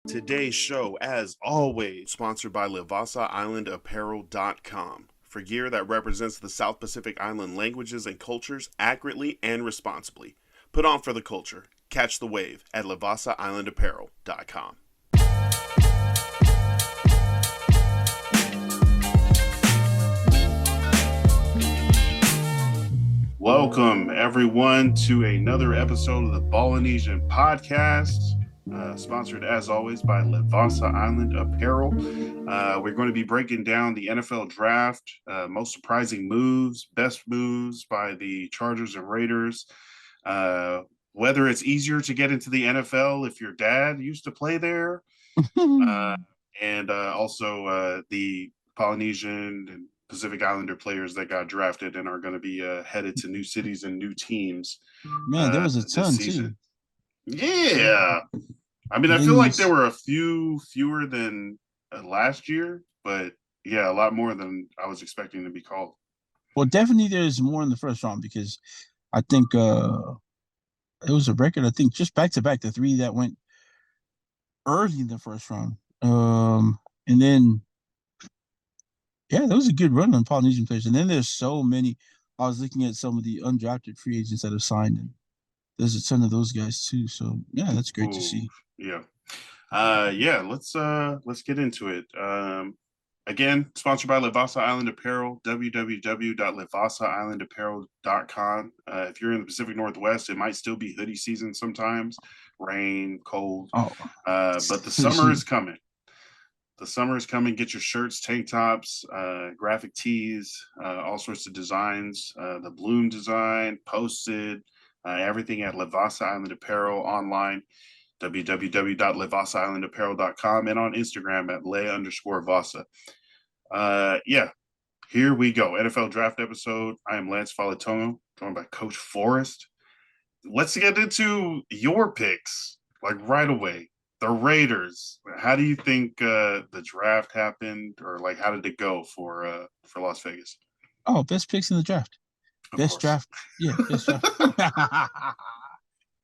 Today's show, as always, sponsored by LivasaIslandApparel.com for gear that represents the South Pacific Island languages and cultures accurately and responsibly. Put on for the culture. Catch the wave at LivasaIslandApparel.com. Welcome, everyone, to another episode of the Ballinesian podcast, sponsored, as always, by Levasa Island Apparel. We're going to be breaking down the NFL draft, most surprising moves, best moves by the Chargers and Raiders, whether it's easier to get into the NFL if your dad used to play there, and also the Polynesian and Pacific Islander players that got drafted and are going to be headed to new cities and new teams. Man, there was a ton season. too. Yeah. I mean, I feel like there were a fewer than last year, but yeah, a lot more than I was expecting to be called. Well, definitely there's more in the first round because I think it was a record. I think just back to back, the three that went early in the first round. And then yeah, that was a good run on Polynesian players. And then there's so many. I was looking at some of the undrafted free agents that have signed, and there's a ton of those guys too. So yeah, that's great to see. Yeah. Let's get into it. Again, sponsored by Levasa Island Apparel, www.levasaislandapparel.com. If you're in the Pacific Northwest, it might still be hoodie season sometimes, rain, cold. But the summer is coming. The summer is coming. Get your shirts, tank tops, graphic tees, all sorts of designs. The Bloom design, posted, everything at Levasa Island Apparel online, www.levasaislandapparel.com, and on Instagram at le_vasa. Here we go. NFL draft episode. I am Lance Fautanu, joined by Coach Forrest. Let's get into your picks, like right away. The Raiders. How do you think the draft happened, or like how did it go for Las Vegas? Oh, best picks in the draft. Best draft. Yeah, best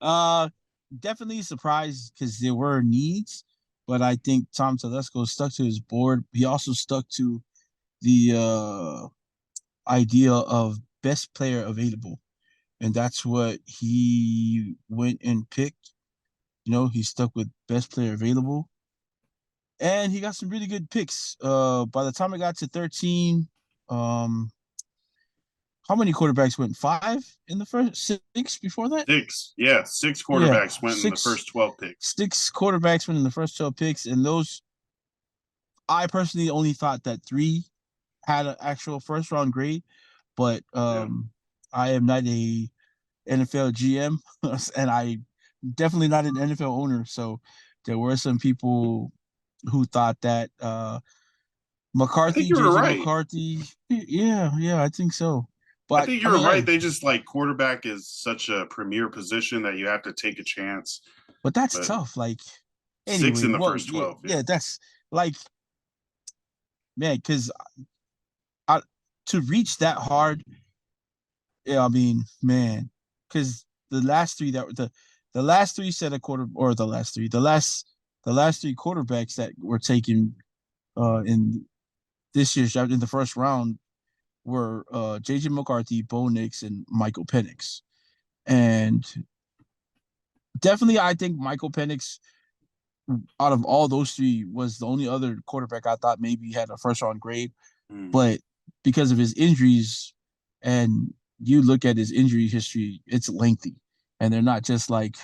draft. Definitely surprised because there were needs, but I think Tom Telesco stuck to his board. He also stuck to the idea of best player available, and that's what he went and picked. You know, he stuck with best player available. And he got some really good picks. By the time I got to 13, how many quarterbacks went? 5 in the first 6 before that? 6. Yeah, 6 quarterbacks went in the first 12 picks. 6 quarterbacks went in the first 12 picks. And those, I personally only thought that 3 had an actual first round grade. But I am not a NFL GM, and I definitely not an NFL owner, so there were some people who thought that McCarthy, right. McCarthy, yeah, I think so. But I think you're right. They just like quarterback is such a premier position that you have to take a chance. But that's tough. Like anyway, 6 in the first 12. Yeah, that's like, man, because to reach that hard, yeah, I mean, man, because the last 3 the last 3 set of the last 3 quarterbacks that were taken in this year's draft in the first round were JJ McCarthy, Bo Nix, and Michael Penix. And definitely I think Michael Penix, out of all those 3, was the only other quarterback I thought maybe had a first round grade. But because of his injuries, and you look at his injury history, it's lengthy. And they're not just like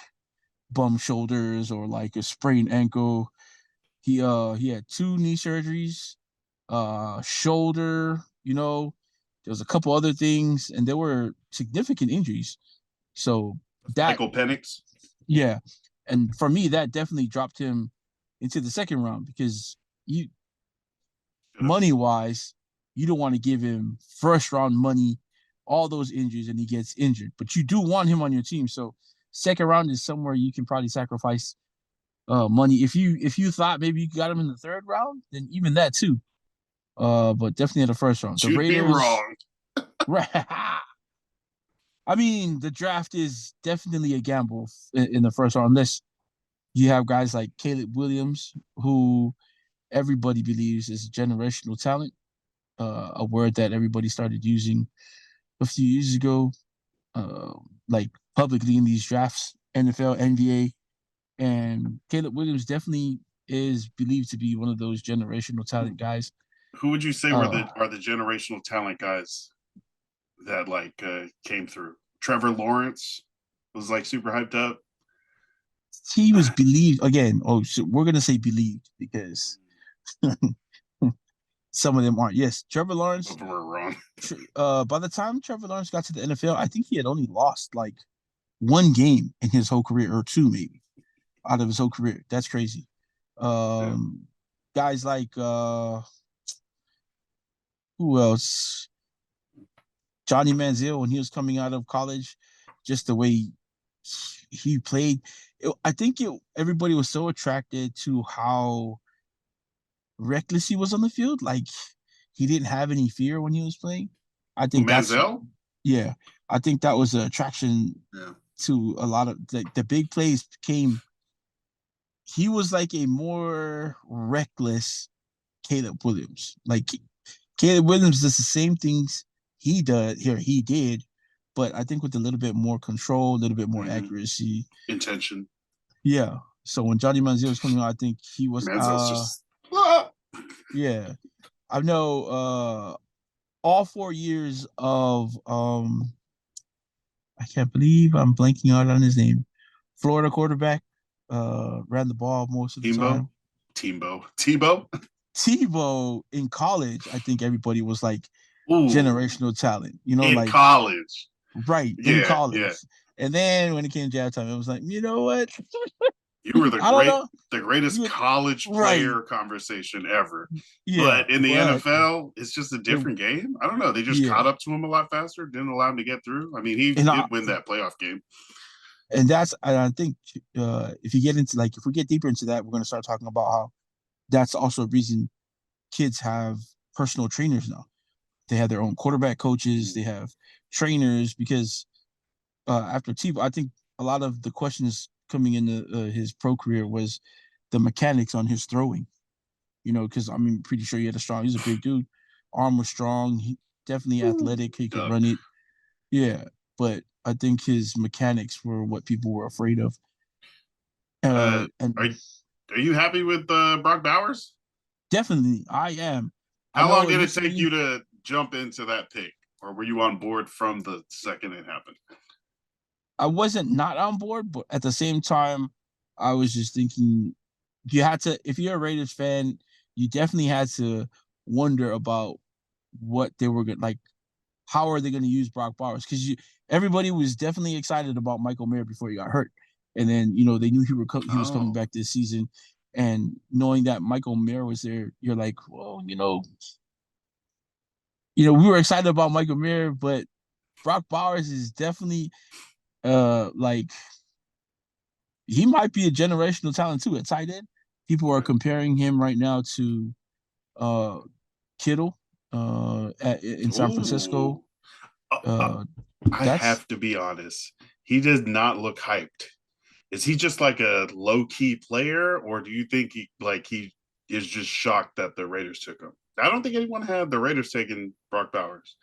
bum shoulders or like a sprained ankle. He had 2 knee surgeries, shoulder, there was a couple other things, and there were significant injuries. So that Michael Penix. Yeah. And for me, that definitely dropped him into the second round because money wise, you don't want to give him first round money, all those injuries, and he gets injured. But you do want him on your team. So second round is somewhere you can probably sacrifice money. If you thought maybe you got him in the third round, then even that too. But definitely in the first round. The Raiders, be wrong. Right. I mean, the draft is definitely a gamble in the first round, unless You have guys like Caleb Williams, who everybody believes is a generational talent, a word that everybody started using a few years ago, uh, like publicly in these drafts, NFL, NBA, and Caleb Williams definitely is believed to be one of those generational talent guys. Who would you say Uh, are the generational talent guys that came through? Trevor Lawrence was like super hyped up. he was believed again. Oh, so we're gonna say believed because some of them aren't. Yes, Trevor Some Lawrence. of them were wrong. By the time Trevor Lawrence got to the NFL, I think he had only lost like one game in his whole career, or two maybe out of his whole career. That's crazy. Yeah. Guys like who else? Johnny Manziel when he was coming out of college, just the way he played. I think everybody was so attracted to how reckless he was on the field. Like he didn't have any fear when he was playing. I Who, think that's Manziel? yeah. I think that was an attraction Yeah. to a lot of the big plays came. He was like a more reckless Caleb Williams. Like Caleb Williams does the same things he did, but I think with a little bit more control, a little bit more Mm-hmm. accuracy. Intention. Yeah. So when Johnny Manziel was coming out, I think he was Manziel's just ah! yeah. I know all 4 years of I can't believe I'm blanking out on his name. Florida quarterback, ran the ball most of the Timbo, time. Tebow. Tebow in college, I think everybody was like Ooh, generational talent, in like college. right in Yeah, yeah. college. And then when it came jab time, it was like, you know what? You were I don't know. the greatest You college right. player conversation ever. Yeah, But in the but NFL, it's just a it, different game. I don't know. They just yeah. caught up to him a lot faster, didn't allow him to get through. I mean, he And did win that playoff game. I think if you get into like if we get deeper into that, we're gonna start talking about how that's also a reason kids have personal trainers now. They have their own quarterback coaches, they have trainers because after Tebow, I think a lot of the questions coming into his pro career was the mechanics on his throwing. Because I mean, pretty sure he had he's a big dude, arm was strong, he definitely athletic, he could Duck. run it. Yeah, but I think his mechanics were what people were afraid of. Uh, are And are you happy with Brock Bowers? definitely, I am. I How long know did it take initially you to jump into that pick, or were you on board from the second it happened? I wasn't not on board, but at the same time, I was just thinking you had to, if you're a Raiders fan, you definitely had to wonder about what they were going like. How are they going to use Brock Bowers? Because everybody was definitely excited about Michael Mayer before he got hurt, and then they knew he was coming Oh, back this season, and knowing that Michael Mayer was there, you're like, well, we were excited about Michael Mayer, but Brock Bowers is definitely like he might be a generational talent too at tight end. People are okay. comparing him right now to uh Kittle in San Francisco. Ooh. Uh, Uh I that's have to be honest. He does not look hyped. Is he just like a low key player, or do you think he is just shocked that the Raiders took him? I don't think anyone had the Raiders taking Brock Bowers.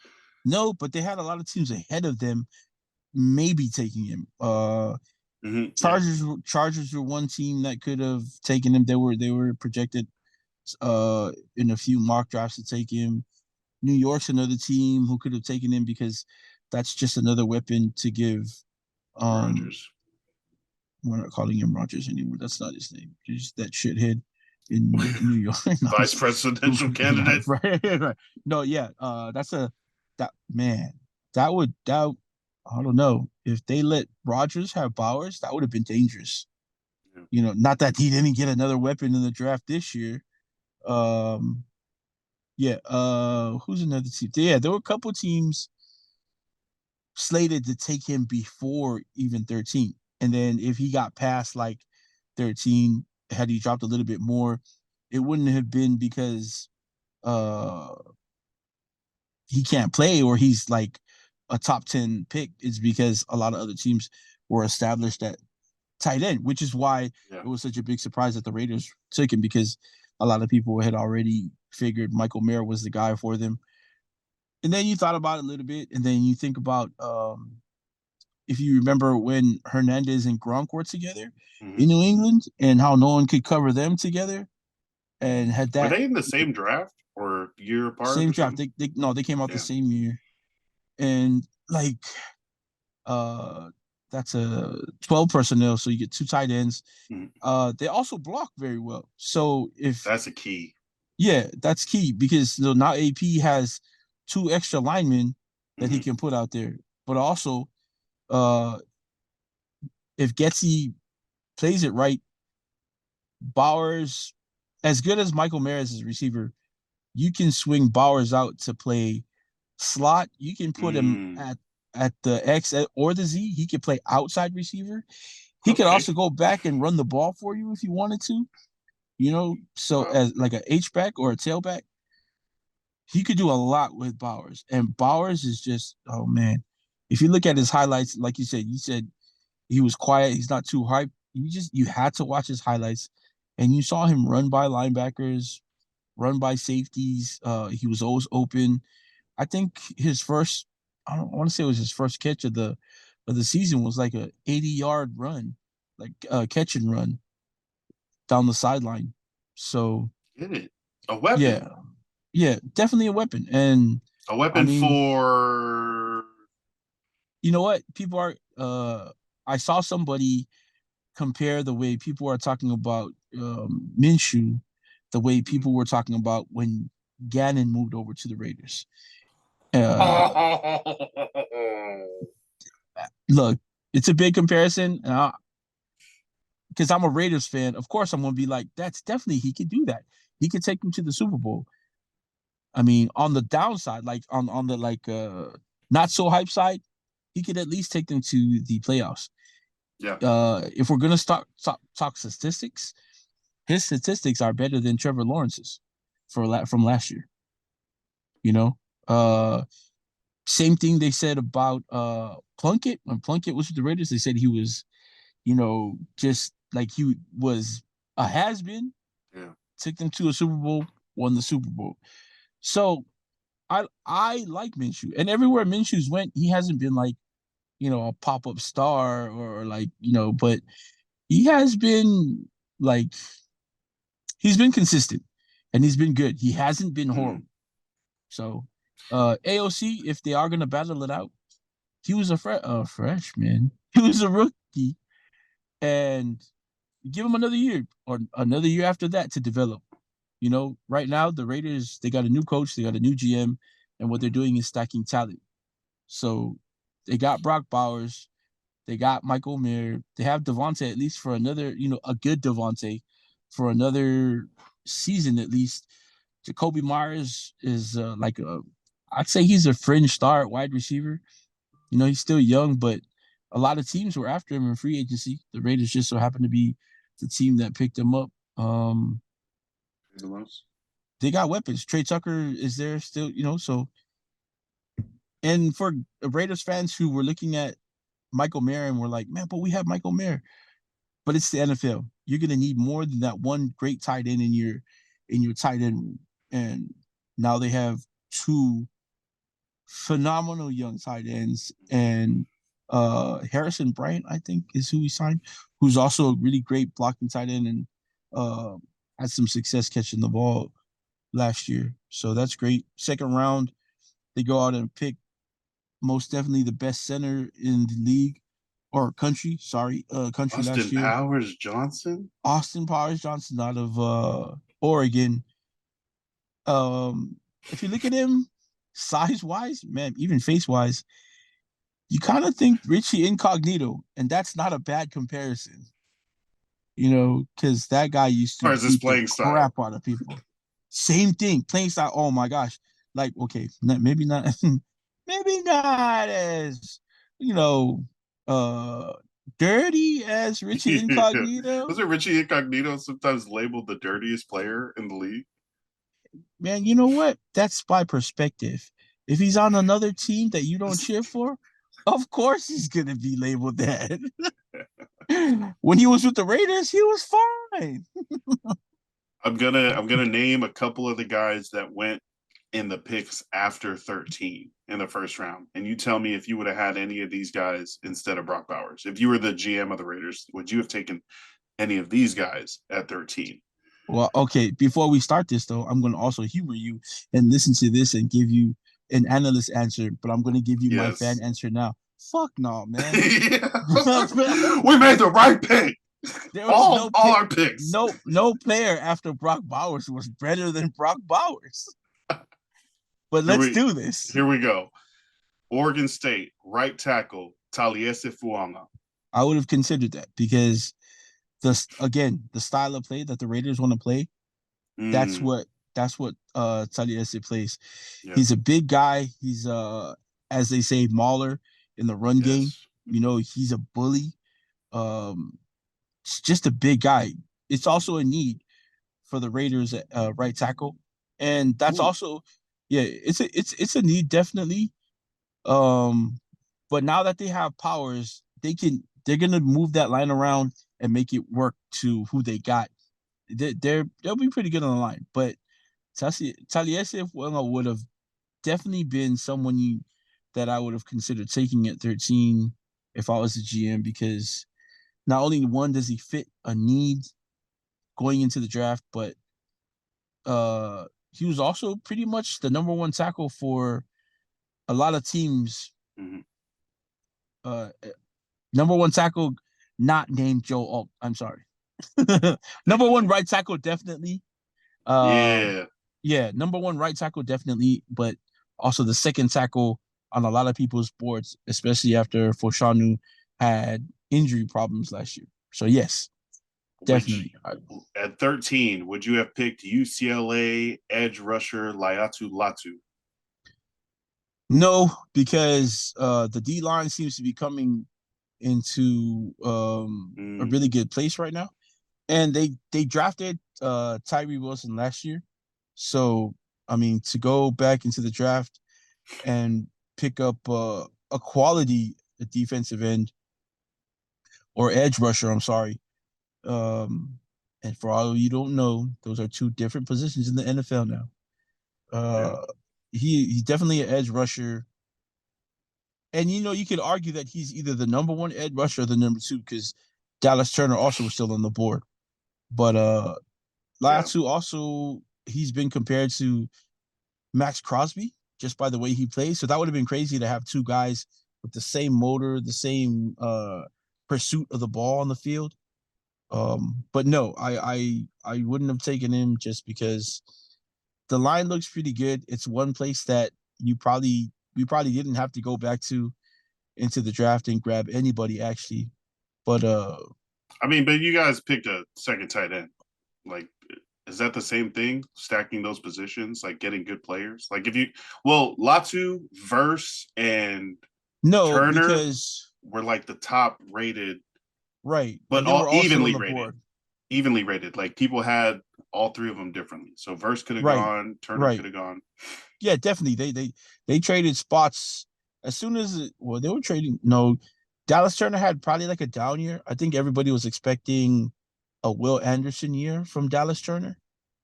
no, but they had a lot of teams ahead of them maybe taking him. Mm-hmm. Yeah. Chargers were one team that could have taken him. They were projected in a few mock drafts to take him. New York's another team who could have taken him because that's just another weapon to give. Um, Rogers. we're not calling him Rogers anymore. That's not his name. He's that shithead in New York. No, Vice presidential yeah, candidate. right, right. No, yeah. That's that man. That I don't know if they let Rogers have Bowers, that would have been dangerous. Yeah. Not that he didn't get another weapon in the draft this year. Um, yeah. Who's another team? Yeah, there were a couple teams slated to take him before even 13. And then if he got past like 13, had he dropped a little bit more, it wouldn't have been because uh he can't play or he's like a top 10 pick. It's because a lot of other teams were established that tight end, which is why Yeah. it was such a big surprise that the Raiders took him, because a lot of people had already figured Michael Mayer was the guy for them. And then you thought about it a little bit, and then you think about if you remember when Hernandez and Gronk were together Hmm. in New England and how no one could cover them together, and had Were that they in the same draft or year apart same or draft. something? They came out the Yeah. same year, and like uh that's a 12 personnel, so you get two tight ends. Mhm. They also block very well. So if That's a key. yeah, that's key, because so now AP has two extra linemen that he Hmm. can put out there. But also, uh if Getsy plays it right, Bowers, as good as Michael Mayer as a receiver, you can swing Bowers out to play slot. You can put him Mm. at the X or the Z. He can play outside receiver. He could Okay. also go back and run the ball for you if you wanted to. So Wow. as like a H back or a tailback, he could do a lot with Bowers. And Bowers is just, oh man, if you look at his highlights, like you said he was quiet. He's not too hype. You had to watch his highlights, and you saw him run by linebackers, run by safeties. He was always open. I think his first, I don't want to say it was his first catch of the season was like a 80-yard run, like catch and run down the sideline. So Get it. A weapon. yeah, yeah, definitely a weapon. And A I weapon mean, for. you know what? People are. I saw somebody compare the way people are talking about Minshew, the way people were talking about when Gannon moved over to the Raiders. Uh, Look, it's a big comparison, because I'm a Raiders fan. Of course, I'm going to be like, that's definitely he could do that. He could take them to the Super Bowl. I mean, on the downside, like on the like not so hype side, he could at least take them to the playoffs. Yeah. If we're gonna talk statistics, his statistics are better than Trevor Lawrence's from last year. You know, uh, same thing they said about Plunkett. When Plunkett was with the Raiders, they said he was, just like he was a has been. Yeah. Took them to a Super Bowl, won the Super Bowl. So I like Minshew, and everywhere Minshew's went, he hasn't been like a pop up star or like but he has been like he's been consistent and he's been good. He hasn't been Mm. horrible. So AOC, if they are gonna battle it out, he was a freshman. He was a rookie, and give him another year or another year after that to develop. Right now the Raiders, they got a new coach, they got a new GM, and what they're doing is stacking talent. So they got Brock Bowers, they got Michael Mayer, they have Devontae at least for another, a good Devontae for another season at least. Jacoby Myers is I'd say he's a fringe star at wide receiver. He's still young, but a lot of teams were after him in free agency. The Raiders just so happened to be the team that picked him up. They got weapons. Trey Tucker is there still, so. And for Raiders fans who were looking at Michael Mayer and were like, man, but we have Michael Mayer. But it's the NFL. You're gonna need more than that one great tight end in your tight end room. And now they have two phenomenal young tight ends, and Harrison Bryant, I think, is who he signed, who's also a really great blocking tight end, and uh, had some success catching the ball last year. So that's great. Second round, they go out and pick most definitely the best center in the league or country. Sorry, country last Austin year. Powers Johnson. Austin Powers Johnson out of Oregon. If you look at him size wise, man, even face wise, you kind of think Richie Incognito, and that's not a bad comparison. Because that guy used Or to is this beat the playing style? crap out of people. Same thing, playing style. Oh my gosh, like okay, maybe not, maybe not as you know, uh, dirty as Richie Yeah. Incognito. Wasn't Richie Incognito sometimes labeled the dirtiest player in the league? Man, you know what? That's by perspective. If he's on another team that you don't cheer for, of course he's gonna be labeled that. When he was with the Raiders, he was fine. I'm gonna name a couple of the guys that went in the picks after 13 in the first round, and you tell me if you would have had any of these guys instead of Brock Bowers. If you were the GM of the Raiders, would you have taken any of these guys at 13? Well, okay, before we start this though, I'm gonna also humor you and listen to this and give you an analyst answer, but I'm gonna give you my fan Yes. answer now. Fuck no, man. Yeah. there We made the right pick. was All our picks. no player after Brock Bowers was better than Brock Bowers. But Here let's we do this. here we go. Oregon State right tackle Taliese Fuaga. I would have considered that because the style of play that the Raiders want to play, that's Mm, what Taliese plays. yeah. He's a big guy. He's as they say, mauler in the run game. Yes. You know, he's a bully. Um, it's just a big guy. It's also a need for the Raiders at right tackle, and that's Ooh. also, yeah, it's a need definitely. Um, but now that they have powers, they're gonna move that line around and make it work to who they got. They'll be pretty good on the line, but Taliese would have definitely been someone that I would have considered taking at 13 if I was the GM, because not only one does he fit a need going into the draft, but he was also pretty much the number one tackle for a lot of teams. Mhm. Uh, Number one tackle, not named Joe Alt. I'm sorry. Number one right tackle, definitely. Uh, Yeah. yeah, number one right tackle, definitely, but also the second tackle on a lot of people's boards, especially after Fautanu had injury problems last year. So yes, Which definitely. at 13, would you have picked UCLA edge rusher Latu? No, because the D line seems to be coming into a Mm, really good place right now, and they drafted Tyree Wilson last year, so I mean to go back into the draft and pick up a quality defensive end or edge rusher. I'm sorry. And for all of you don't know, those are two different positions in the NFL now. yeah. Uh, he's definitely an edge rusher, and you know you could argue that he's either the number one edge rusher or the number two because Dallas Turner also was still on the board. But Yeah. Latu also he's been compared to Max Crosby just by the way he plays. So that would have been crazy to have two guys with the same motor, the same pursuit of the ball on the field. But no, I wouldn't have taken him just because the line looks pretty good. It's one place that we probably didn't have to go back to into the draft and grab anybody actually. But I mean, but you guys picked a second tight end. Like, is that the same thing? Stacking those positions, like getting good players? Like, if you, well, Latu, Verse, and no, Turner because were like the top rated, right, but and they all were all still on evenly the rated. board. Evenly rated. Like, people had all three of them differently. So, Verse could have Right, gone, Turner could right. have gone. Yeah, definitely. They traded spots as soon as well they were trading. No, Dallas Turner had probably like a down year. I think everybody was expecting a Will Anderson year from Dallas Turner.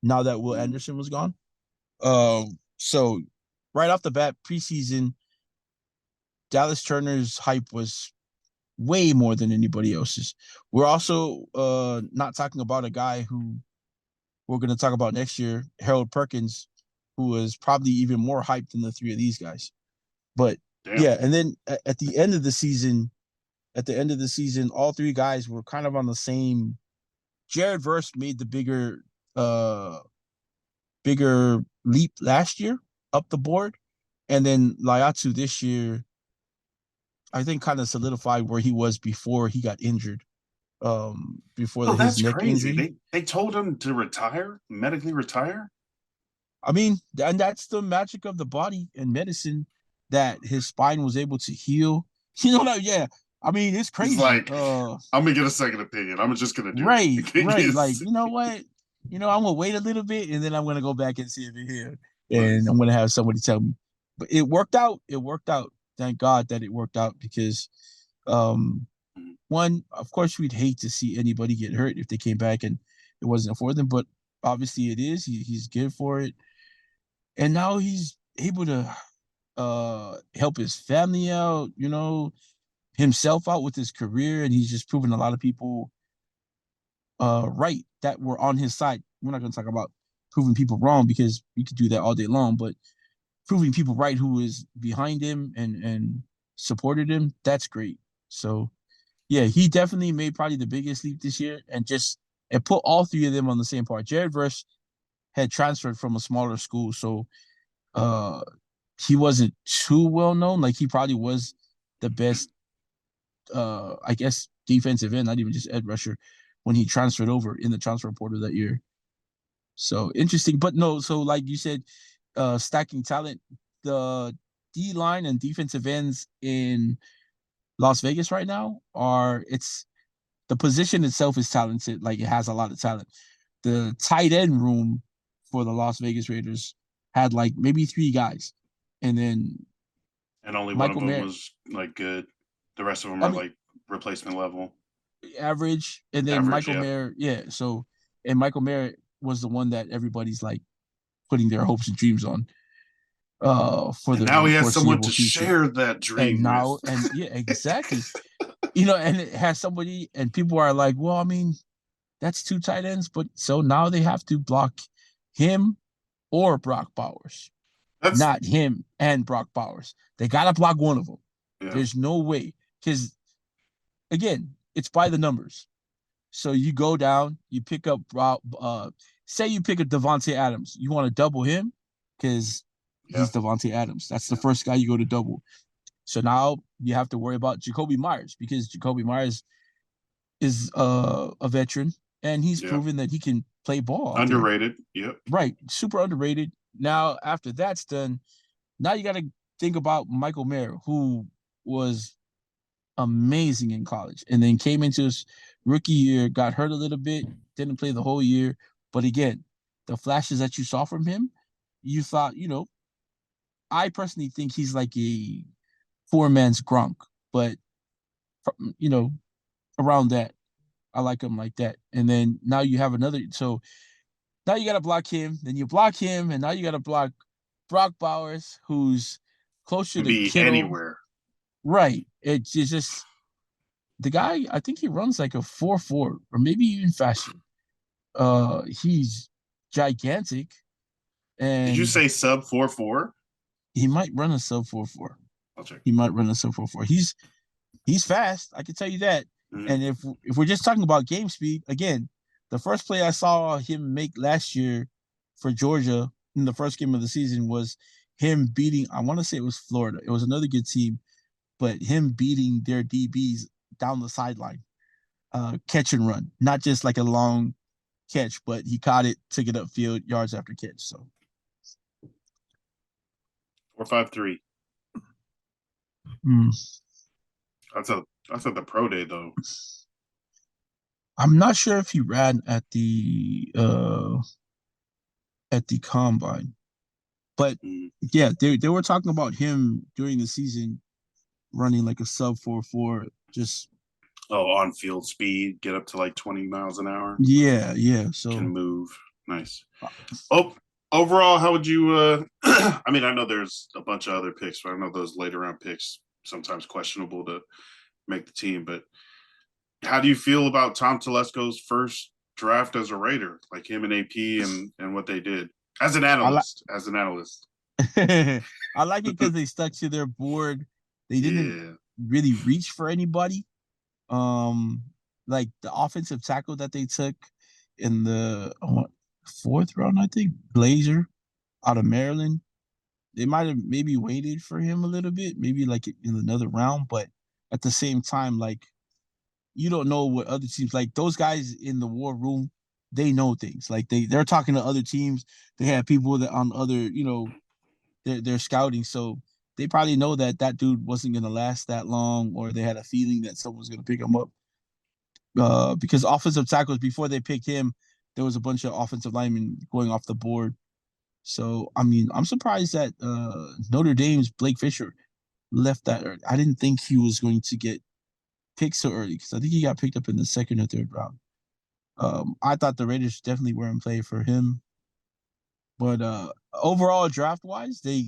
Now that Will Mm, Anderson was gone, so right off the bat, preseason, Dallas Turner's hype was way more than anybody else's. We're also not talking about a guy who we're going to talk about next year, Harold Perkins, who was probably even more hyped than the three of these guys. But damn. yeah, and then at the end of the season, all three guys were kind of on the same. Jared Verse made the uh bigger leap last year up the board, and then Laiatu this year, I think, kind of solidified where he was before he got injured. Before Oh, his that's neck crazy. injury. They told him to retire, medically retire. I mean, and that's the magic of the body and medicine that his spine was able to heal. You know what? Yeah, I mean, it's He's crazy. like, I'm gonna get a second opinion. I'm just gonna do Right, right. Like, it. you know what? I'm gonna wait a little bit and then I'm gonna go back and see if it here. And Nice. I'm gonna have somebody tell me. But it worked out. It worked out. Thank God that it worked out because one, of course, we'd hate to see anybody get hurt if they came back and it wasn't for them, but obviously it is. He's good for it, and now he's able to help his family out, himself out with his career, and he's just proven a lot of people right that were on his side. We're not going to talk about proving people wrong because we could do that all day long, but proving people right who is behind him and supported him, that's great. So yeah, he definitely made probably the biggest leap this year and put all three of them on the same part. Jared Verse had transferred from a smaller school, so uh he wasn't too well known. Like he probably was the best I guess defensive end, not even just edge rusher, when he transferred over in the transfer portal that year. So interesting. But no, so like you said, stacking talent, the D line and defensive ends in Las Vegas right now it's the position itself is talented, like it has a lot of talent. The tight end room for the Las Vegas Raiders had like maybe three guys. And then only one of Michael them Mayer, was like good. The rest of them I are mean, like replacement level, average, and then average. Michael Yeah, Mayer, yeah. So, and Michael Mayer was the one that everybody's like putting their hopes and dreams on for and now the he has someone foreseeable to future. share that And dream with. now, and yeah, exactly. And it has somebody, and people are like, well, I mean, that's two tight ends, but so now they have to block him or Brock Bowers, That's not him and Brock Bowers. They got to block one of them. yeah. There's no way. Because, again, it's by the numbers. So you go down, you pick up, say you pick up Devontae Adams. You want to double him because Yeah. he's Devontae Adams. That's the first guy you go to double. So now you have to worry about Jacoby Myers because Jacoby Myers is a veteran and he's Yeah. proven that he can play ball out there. Underrated. Yep. Right. Super underrated. Now, after that's done, now you got to think about Michael Mayer, who was amazing in college and then came into his rookie year, got hurt a little bit, didn't play the whole year. But again, the flashes that you saw from him, you thought, I personally think he's like a four man's Gronk, but, you know, around that. I like him like that. And then now you have another. So now you got to block him. Then you block him. And now you got to block Brock Bowers, who's closer Can to be Kittle. anywhere. Right. It's just the guy, I think he runs like a 4.4 or maybe even faster. He's gigantic Did you and say sub 4.4? he might run a sub 4.4. I'll check. He might run a sub 4.4. He's fast, I can tell you that. Mm-hmm. And if we're just talking about game speed, again, the first play I saw him make last year for Georgia in the first game of the season was him beating, I want to say it was Florida. It was another good team, but him beating their DBs down the sideline, catch and run, not just like a long catch, but he caught it, took it upfield, yards after catch. So 4.53. That's at the pro day though. I'm not sure if he ran at the combine, but yeah, they were talking about him during the season running like a sub 4.4, just on field speed, get up to like 20 miles an hour. Yeah. So can move. Nice. Oh, overall, how would you I mean, I know there's a bunch of other picks, but I know those later round picks sometimes questionable to make the team, but how do you feel about Tom Telesco's first draft as a Raider, like him and AP and what they did as an analyst? I like it because they stuck to their board. They didn't really reach for anybody. Like the offensive tackle that they took in the fourth round, I think, Glazer out of Maryland. They might have maybe waited for him a little bit, maybe like in another round, but at the same time, like you don't know what other teams like those guys in the war room, they know things. Like they're talking to other teams. They have people that on other, they're scouting. So they probably know that that dude wasn't going to last that long, or they had a feeling that someone was going to pick him up. Because offensive tackles, before they picked him, there was a bunch of offensive linemen going off the board. So, I mean, I'm surprised that Notre Dame's Blake Fisher left that. I didn't think he was going to get picked so early because I think he got picked up in the second or third round. I thought the Raiders definitely were in play for him, but overall draft wise, they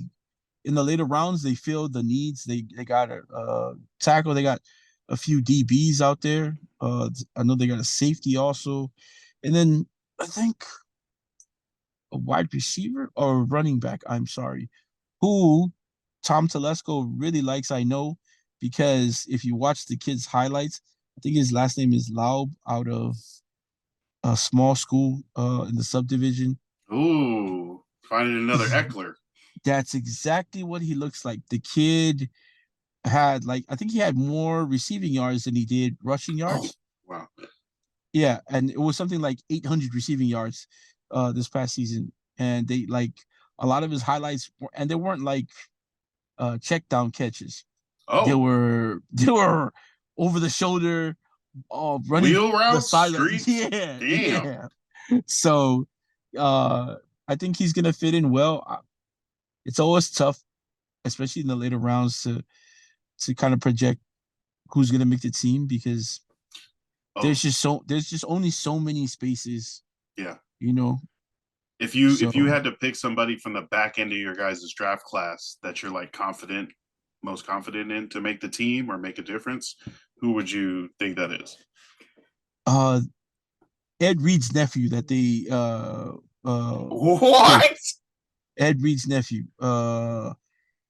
in the later rounds they filled the needs. They got a tackle, they got a few DBs out there. I know they got a safety also, and then I think a wide receiver or a running back. I'm sorry, who Tom Telesco really likes. I know because if you watch the kid's highlights, I think his last name is Laub out of a small school in the subdivision. Ooh, finding another Eckler. That's exactly what he looks like. The kid had like I think he had more receiving yards than he did rushing Oh, yards. wow. Yeah, and it was something like 800 receiving yards this past season. And they like a lot of his highlights and they weren't like check down catches. They Oh, were they were over the shoulder, running wheel the routes, sideline. streaks. Yeah, Damn. yeah. So I think he's gonna fit in well. It's always tough, especially in the later rounds, to kind of project who's gonna make the team because Oh, there's just only so many spaces, yeah. you know. If you So had to pick somebody from the back end of your guys' draft class that you're like most confident in to make the team or make a difference, who would you think that is? uh Ed Reed's nephew that they picked. What? Ed Reed's nephew.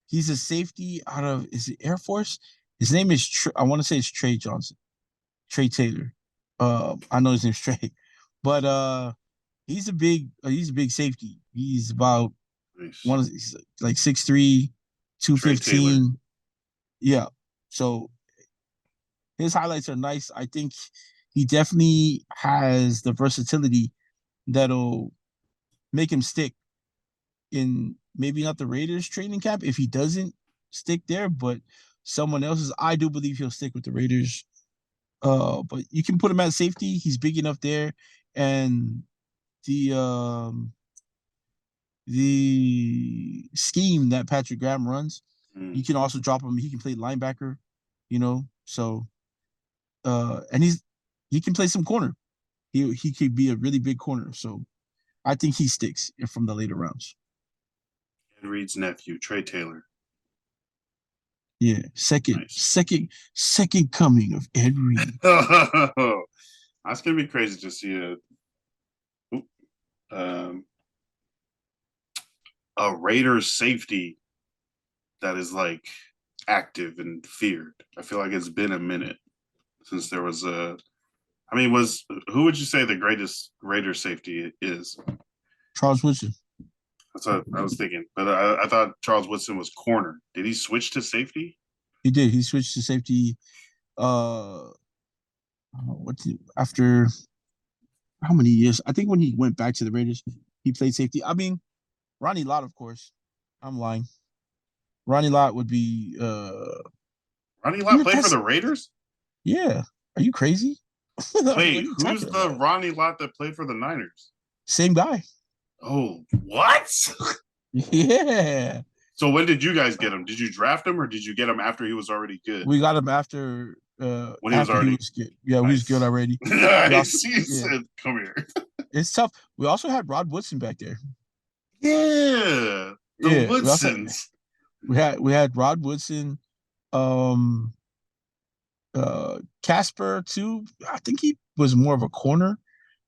He's a safety out of is it Air Force? His name is I want to say it's Trey Johnson. Trey Taylor. I know his name's Trey. But he's a big safety. He's about Nice. one of he's like 6'3", Trey Taylor. 215. Yeah. So his highlights are nice. I think he definitely has the versatility that'll make him stick in maybe not the Raiders training camp if he doesn't stick there, but someone else's. I do believe he'll stick with the Raiders. But you can put him at safety. He's big enough there, and the the scheme that Patrick Graham runs, Mm. you can also drop him. He can play linebacker, you know. So and he can play some corner. He could be a really big corner. So I think he sticks from the later rounds. Ed Reed's nephew, Trey Taylor. Yeah, Nice. second coming of Ed Reed. That's gonna be crazy to see um, a Raiders safety that is like active and feared. I feel like it's been a minute since there was a. I mean, was who would you say the greatest Raider safety is? Charles Woodson. That's what I was thinking, but I thought Charles Woodson was corner. Did he switch to safety? He did. He switched to safety. After how many years? I think when he went back to the Raiders, he played safety. I mean, Ronnie Lott, of course. I'm lying. Ronnie Lott would be. Ronnie Lott played for That's the Raiders. yeah. Are you crazy? What are Wait, you who's talking the about? Ronnie Lott that played for the Niners? Same guy. Oh, what? Yeah. So when did you guys get him? Did you draft him or did you get him after he was already good? We got him When he was after he already was good. Yeah, we was good nice. already. We also Nice. He yeah. said, "Come here." It's tough. We also had Rod Woodson back there. Yeah, the Yeah, Woodsons. we had Rod Woodson, um, Casper too. I think he was more of a corner,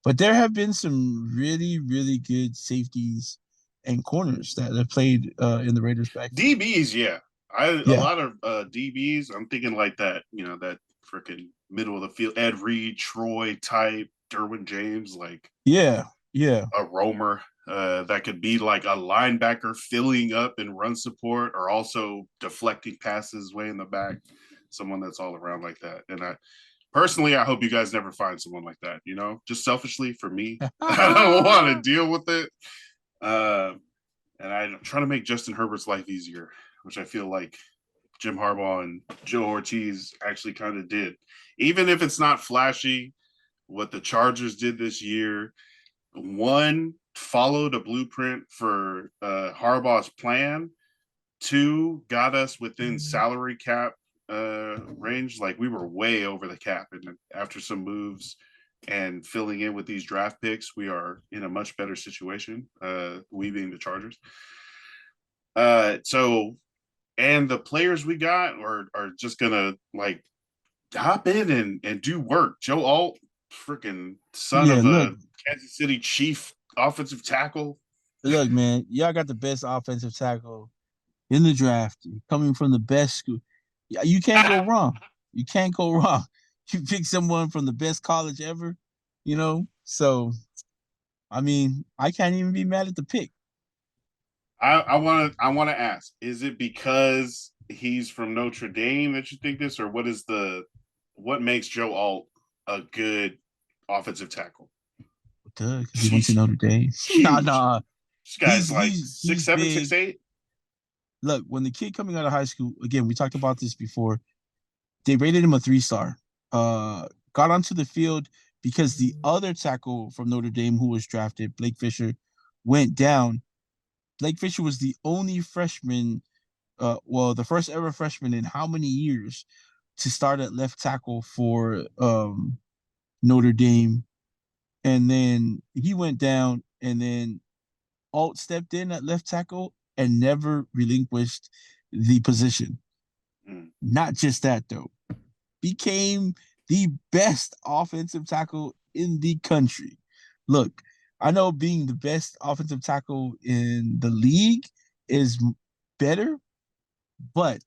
but there have been some really good safeties and corners that have played in the Raiders backfield. DBs, yeah. A Yeah, lot of DBs. I'm thinking like that, that freaking middle of the field, Ed Reed, Troy type, Derwin James, like yeah, yeah, a roamer. That could be like a linebacker filling up and run support, or also deflecting passes way in the back. Someone that's all around like that. And personally, I hope you guys never find someone like that. Just selfishly for me, I don't want to deal with it. Uh, and I'm trying to make Justin Herbert's life easier, which I feel like Jim Harbaugh and Joe Ortiz actually kind of did. Even if it's not flashy, what the Chargers did this year, one, followed a blueprint for Harbaugh's plan. Two, got us within salary cap range. Like we were way over the cap, and after some moves and filling in with these draft picks, we are in a much better situation. We being the Chargers. So and the players we got are just gonna like hop in and do work. Joe Alt, freaking son Yeah, of look, a Kansas City Chief offensive tackle. look, man, y'all got the best offensive tackle in the draft, coming from the best school. Yeah, you can't go wrong. You can't go wrong. You pick someone from the best college ever, you know. So, I mean, I can't even be mad at the pick. I want to ask: is it because he's from Notre Dame that you think this, or what makes Joe Alt a good offensive tackle? Duh, because he went to He's Notre Dame. Nah, huge. nah. This guy's like six He's seven, six big. eight. Look, when the kid coming out of high school, again, we talked about this before. They rated him a 3-star. Got onto the field because the other tackle from Notre Dame who was drafted, Blake Fisher, went down. Blake Fisher was the only freshman, the first ever freshman in how many years to start at left tackle for Notre Dame. And then he went down, and then Alt stepped in at left tackle and never relinquished the position. Mm. Not just that, though, became the best offensive tackle in the country. Look, I know being the best offensive tackle in the league is better, but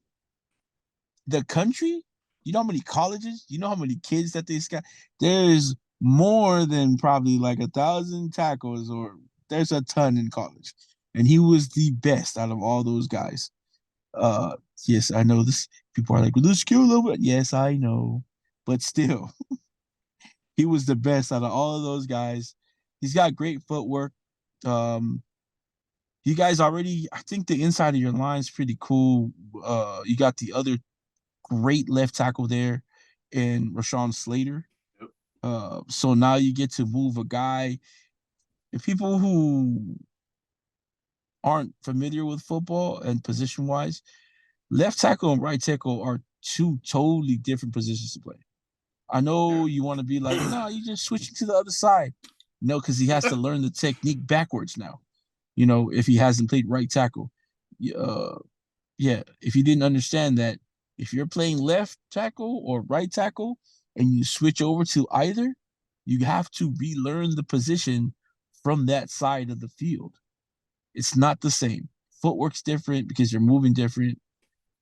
the country, you know how many colleges, you know how many kids that they got. There's more than probably like 1,000 tackles, or there's a ton in college, and he was the best out of all those guys. Uh, yes, I know this. People are like, well, the skill level. Yes, I know, but still, he was the best out of all of those guys. He's got great footwork. Um, you guys already, I think the inside of your line is pretty cool. You got the other great left tackle there in Rashawn Slater. Yep. So now you get to move a guy. If people who aren't familiar with football and position wise, left tackle and right tackle are two totally different positions to play. I know you want to be like, no, you just switching to the other side. No, because he has to learn the technique backwards now. You know, if he hasn't played right tackle. Uh, yeah, if you didn't understand that, if you're playing left tackle or right tackle and you switch over to either, you have to relearn the position from that side of the field. It's not the same. Footwork's different because you're moving different.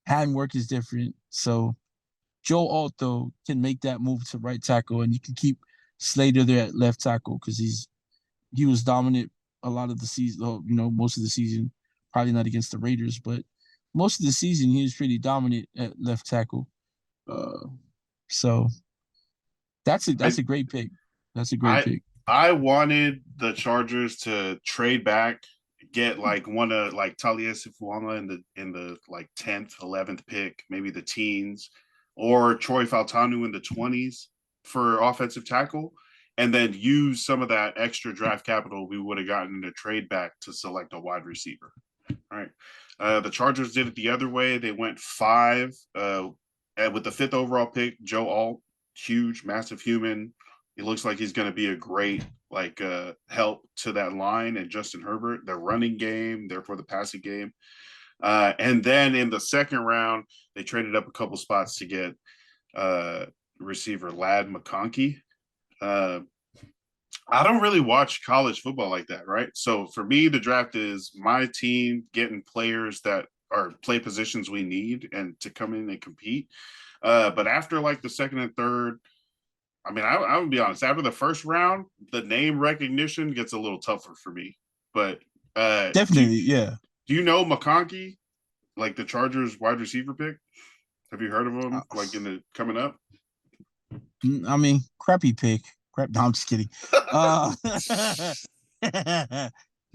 Handwork is different. So Joe Alto can make that move to right tackle, and you can keep Slater there at left tackle because he was dominant a lot of the season. Most of the season. Probably not against the Raiders, but most of the season he was pretty dominant at left tackle. So I that's a great pick. That's a great I pick. I wanted the Chargers to trade back, get like one of like Taliese Fuaga in the like 10th, 11th pick, maybe the teens, or Troy Fautanu in the 20s for offensive tackle, and then use some of that extra draft capital we would have gotten in a trade back to select a wide receiver. Right. The Chargers did it the other way. They went five with the fifth overall pick. Joe Alt, huge, massive human. He looks like he's going to be a great help to that line, and Justin Herbert, their running game, therefore the passing game. And then in the second round, they traded up a couple spots to get receiver Lad McConkey. I don't really watch college football like that, right? So for me, the draft is my team getting players that are play positions we need and to come in and compete. But after like the second and third, I mean, I would be honest. After the first round, the name recognition gets a little tougher for me. But Definitely, yeah. do you know McConkey, like the Chargers wide receiver pick? Have you heard of him? Like in the coming up? I mean, crappy pick. Crap. No, I'm just kidding.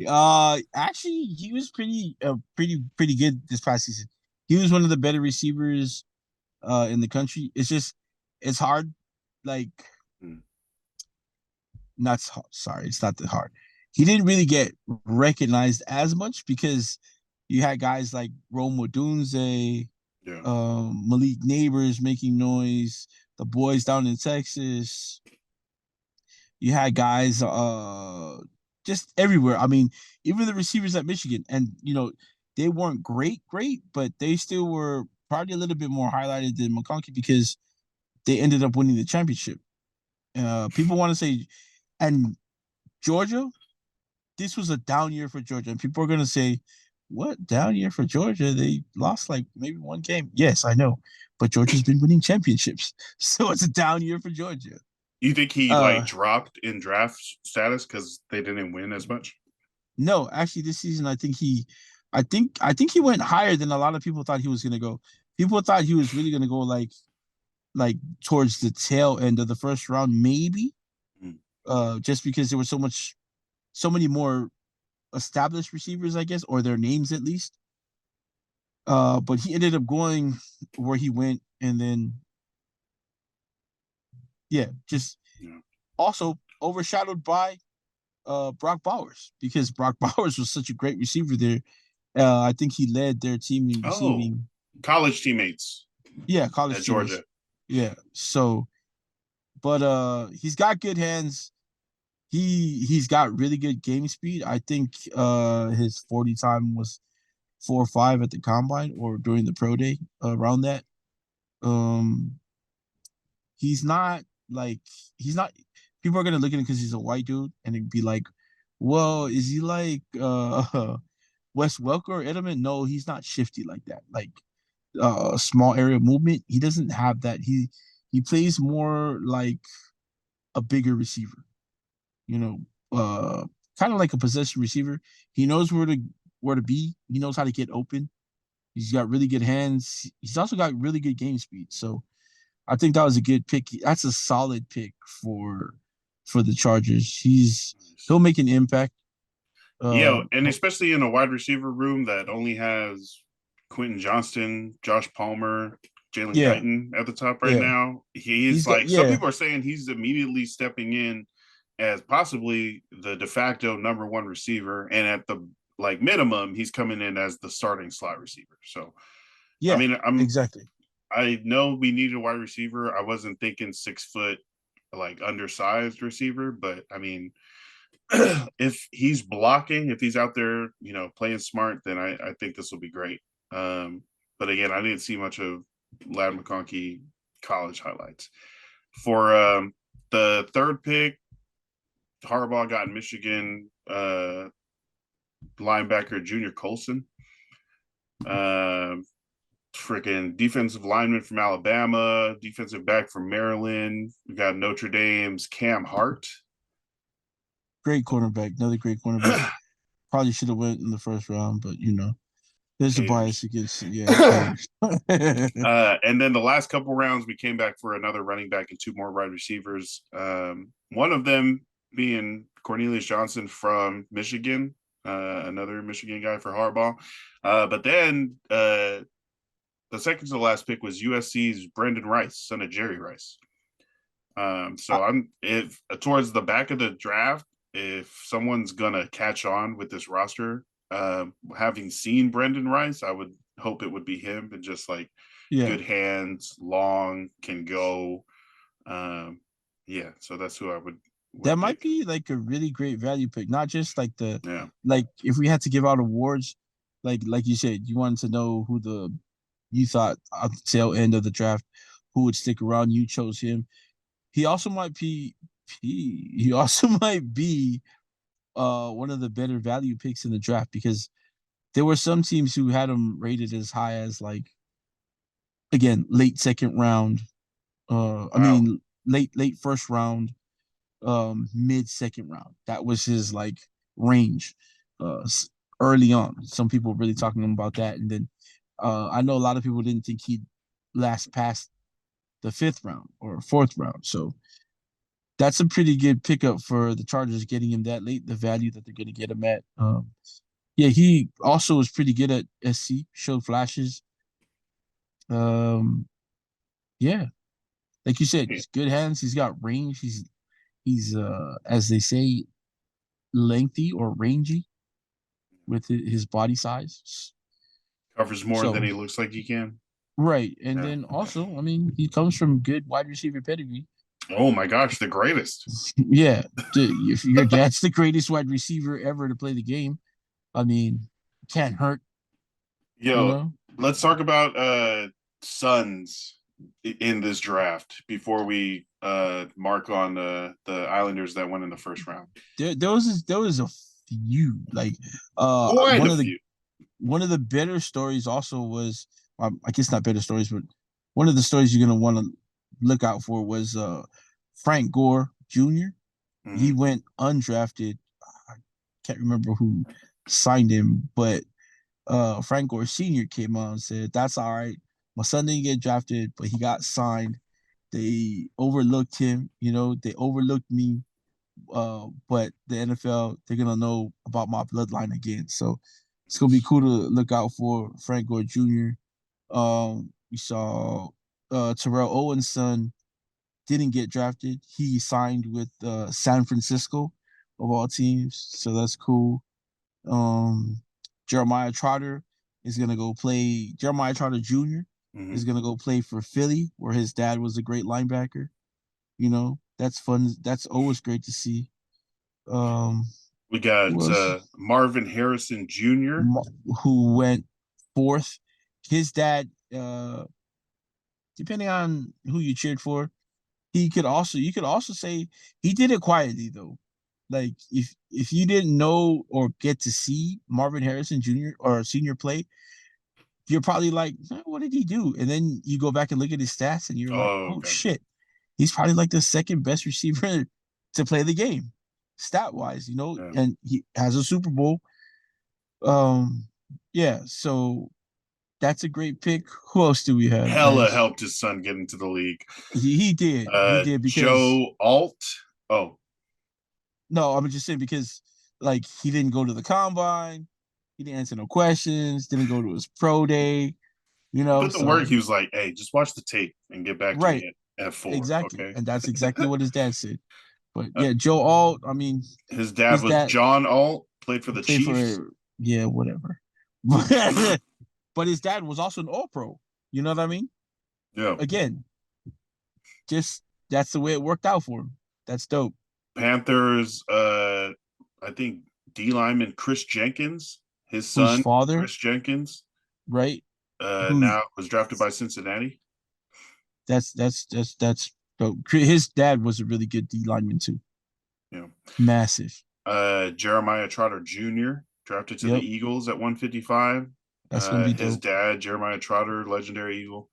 Uh, actually, he was pretty good this past season. He was one of the better receivers in the country. It's hard. Like, not sorry, it's not that hard. He didn't really get recognized as much because you had guys like Rome Odunze. Yeah. Malik Neighbors making noise, the boys down in Texas. You had guys just everywhere. I mean, even the receivers at Michigan, and they weren't great, but they still were probably a little bit more highlighted than McConkey because they ended up winning the championship. People want to say, and Georgia, this was a down year for Georgia, and people are gonna say, "What down year for Georgia? They lost like maybe one game." Yes, I know, but Georgia's been winning championships, so it's a down year for Georgia. You think he like Uh, dropped in draft status because they didn't win as much? no, actually, this season I think he went higher than a lot of people thought he was gonna go. People thought he was really gonna go like towards the tail end of the first round, maybe. Mm. Just because there was so many more established receivers, I guess, or their names at least. But he ended up going where he went, and then yeah, just Yeah. also overshadowed by Brock Bowers because Brock Bowers was such a great receiver there. I think he led their team in Oh, receiving. college teammates Yeah, at college Georgia. teammates. Yeah. So, but he's got good hands. He's got really good game speed. I think his 40 time was 4.5 at the combine or during the pro day around that. Um he's not like he's not people are gonna look at him because he's a white dude and it'd be like, well, is he like Wes Welker or Edelman? No, he's not shifty like that. Like small area movement. He doesn't have that. He plays more like a bigger receiver, you know, uh kind of like a possession receiver. He knows where to be. He knows how to get open. He's got really good hands. He's also got really good game speed. So I think that was a good pick. That's a solid pick for the Chargers. He'll make an impact. Yeah, and But especially in a wide receiver room that only has Quentin Johnston, Josh Palmer, Jalen yeah, Guyton at the top right yeah, now. He's he's got like some yeah, people are saying he's immediately stepping in as possibly the de facto number one receiver, and at the like minimum, he's coming in as the starting slot receiver. So I yeah, mean, exactly. I know we needed a wide receiver. I wasn't thinking 6 foot like undersized receiver, but I mean if he's blocking, if he's out there, playing smart, then I think this will be great. But again, I didn't see much of Lad McConkey college highlights. For the third pick, Harbaugh got Michigan linebacker Junior Colson. Uh, Freaking defensive lineman from Alabama, defensive back from Maryland. We got Notre Dame's Cam Hart. Great cornerback, another great cornerback. Probably should have went in the first round, but there's a bias Haters. against haters. And then the last couple rounds, we came back for another running back and two more wide receivers. One of them being Cornelius Johnson from Michigan, another Michigan guy for Harbaugh. But then the second to the last pick was USC's Brendan Rice, son of Jerry Rice. So I'm if towards the back of the draft, if someone's gonna catch on with this roster, having seen Brendan Rice, I would hope it would be him and just like Yeah, good hands, long, can go. Um, yeah, so that's who I that would might pick. be like a really great value pick. Not just like Yeah. like if we had to give out awards, like you said, you wanted to know who you thought at the tail end of the draft who would stick around. You chose him. He also might be he also might be one of the better value picks in the draft because there were some teams who had him rated as high as like again late second round. I Wow. mean late first round, mid second round. That was his like range. Uh, Early on, some people really talking about that, and then I know a lot of people didn't think he'd last past the fifth round or fourth round. So that's a pretty good pickup for the Chargers getting him that late. The value that they're going to get him at. Yeah, he also was pretty good at SC. Showed flashes. Um, yeah, like you said, Yeah. he's good hands. He's got range. He's as they say, lengthy or rangy with his body size. Covers more than So he looks like he can. Right. And Yeah. then also, I mean, he comes from good wide receiver pedigree. Oh my gosh, the greatest. Yeah. If your dad's the greatest wide receiver ever to play the game, I mean, can't hurt, you Yo, know? let's talk about Suns in this draft before we mark on the Islanders that went in the first round. There was a few like Quite one a of the few. better stories also was I guess not better stories, but one of the stories you're gonna want to look out for was Frank Gore Jr. He Hmm. went undrafted. I can't remember who signed him, but Frank Gore Sr. came out and said, "That's all right. My son didn't get drafted, but he got signed. They overlooked him. They overlooked me. But the NFL, they're gonna know about my bloodline again. So it's gonna be cool to look out for Frank Gore Jr. We saw Terrell Owens' son didn't get drafted. He signed with San Francisco of all teams, so that's cool. Um, Jeremiah Trotter is gonna go play. Jeremiah Trotter Jr. Hmm. is gonna go play for Philly, where his dad was a great linebacker. That's fun. That's always great to see. Um, We got who else? Marvin Harrison Jr. Who went fourth? His dad, depending on who you cheered for, you could also say he did it quietly though. Like if you didn't know or get to see Marvin Harrison Jr. or Senior play, you're probably like, what did he do? And then you go back and look at his stats, and you're like, Oh, oh okay. shit, he's probably like the second best receiver to play the game, stat wise. Yeah. And he has a Super Bowl. Um, yeah, so that's a great pick. Who else do we have, Hella Vance? helped his son get into the league. He did because Joe Alt. Oh, no, I'm just saying because like he didn't go to the combine, he didn't answer no questions, didn't go to his pro day, he put the work. so He was like, "Hey, just watch the tape and get back to right, me at 4." exactly, Okay. and that's exactly what his dad said. But yeah, Joe Alt, I mean, His dad his was dad John Alt, played for the played Chiefs. for yeah, whatever. But his dad was also an All Pro. You know what I mean? Yeah. Again, just that's the way it worked out for him. That's dope. Panthers, I think D lineman Chris Jenkins, his Whose son, father, Chris Jenkins, right? Who's now was drafted by Cincinnati. that's dope. His dad was a really good D lineman too. Yeah. Massive. Jeremiah Trotter Jr., drafted to the Yep, Eagles at 155. that's gonna be His dope. dad, Jeremiah Trotter, legendary Eagle.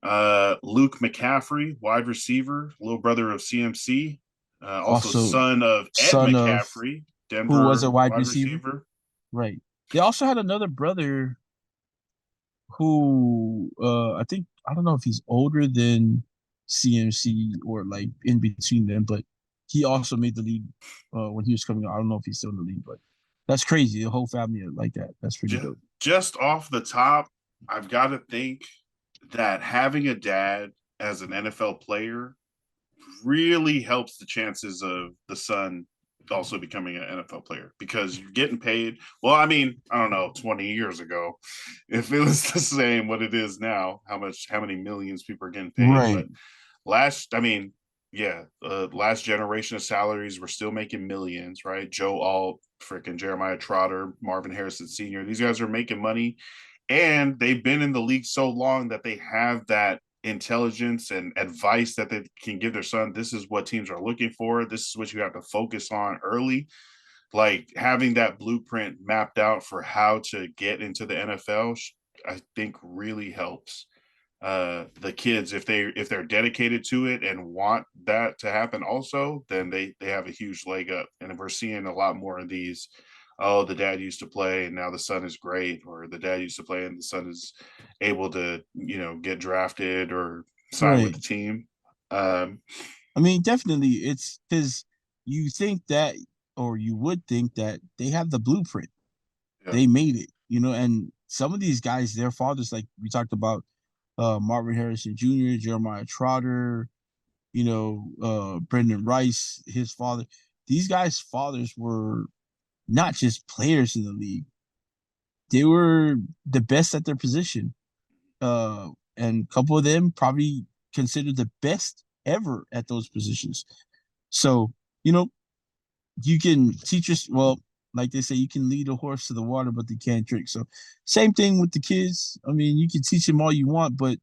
Luke McCaffrey, wide receiver, little brother of CMC, also Also, son of Ed son of McCaffrey, who was Denver a wide wide receiver. receiver. Right. They also had another brother who I think I don't know if he's older than CMC or like in between them, but he also made the league when he was coming out. I don't know if he's still in the league, but that's crazy. The whole family like that. That's pretty dope. Just off the top, I've got to think that having a dad as an NFL player really helps the chances of the son also becoming an NFL player because you're getting paid. Well, I mean, I don't know, 20 years ago, if it was the same what it is now, how many millions people are getting paid. But Right. I mean, yeah, last generation of salaries were still making millions, right? Joe Alt, freaking Jeremiah Trotter, Marvin Harrison Sr. These guys are making money, and they've been in the league so long that they have that intelligence and advice that they can give their son. This is what teams are looking for. This is what you have to focus on early. Like having that blueprint mapped out for how to get into the NFL, I think really helps the kids if they're dedicated to it and want that to happen also, then they have a huge leg up. And we're seeing a lot more of these. Oh, the dad used to play and now the son is great, or the dad used to play and the son is able to get drafted or sign with Right. the team. um I mean, definitely it's because you think that or you would think that they have the blueprint. yeah. They made it, and some of these guys, their fathers, like we talked about Marvin Harrison Jr., Jeremiah Trotter, Brendan Rice, his father. These guys' fathers were not just players in the league; they were the best at their position. and a couple of them probably considered the best ever at those positions. So, you know, you can teach us, well, like they say, you can lead a horse to the water, but they can't drink. So, same thing with the kids. I mean, you can teach them all you want, but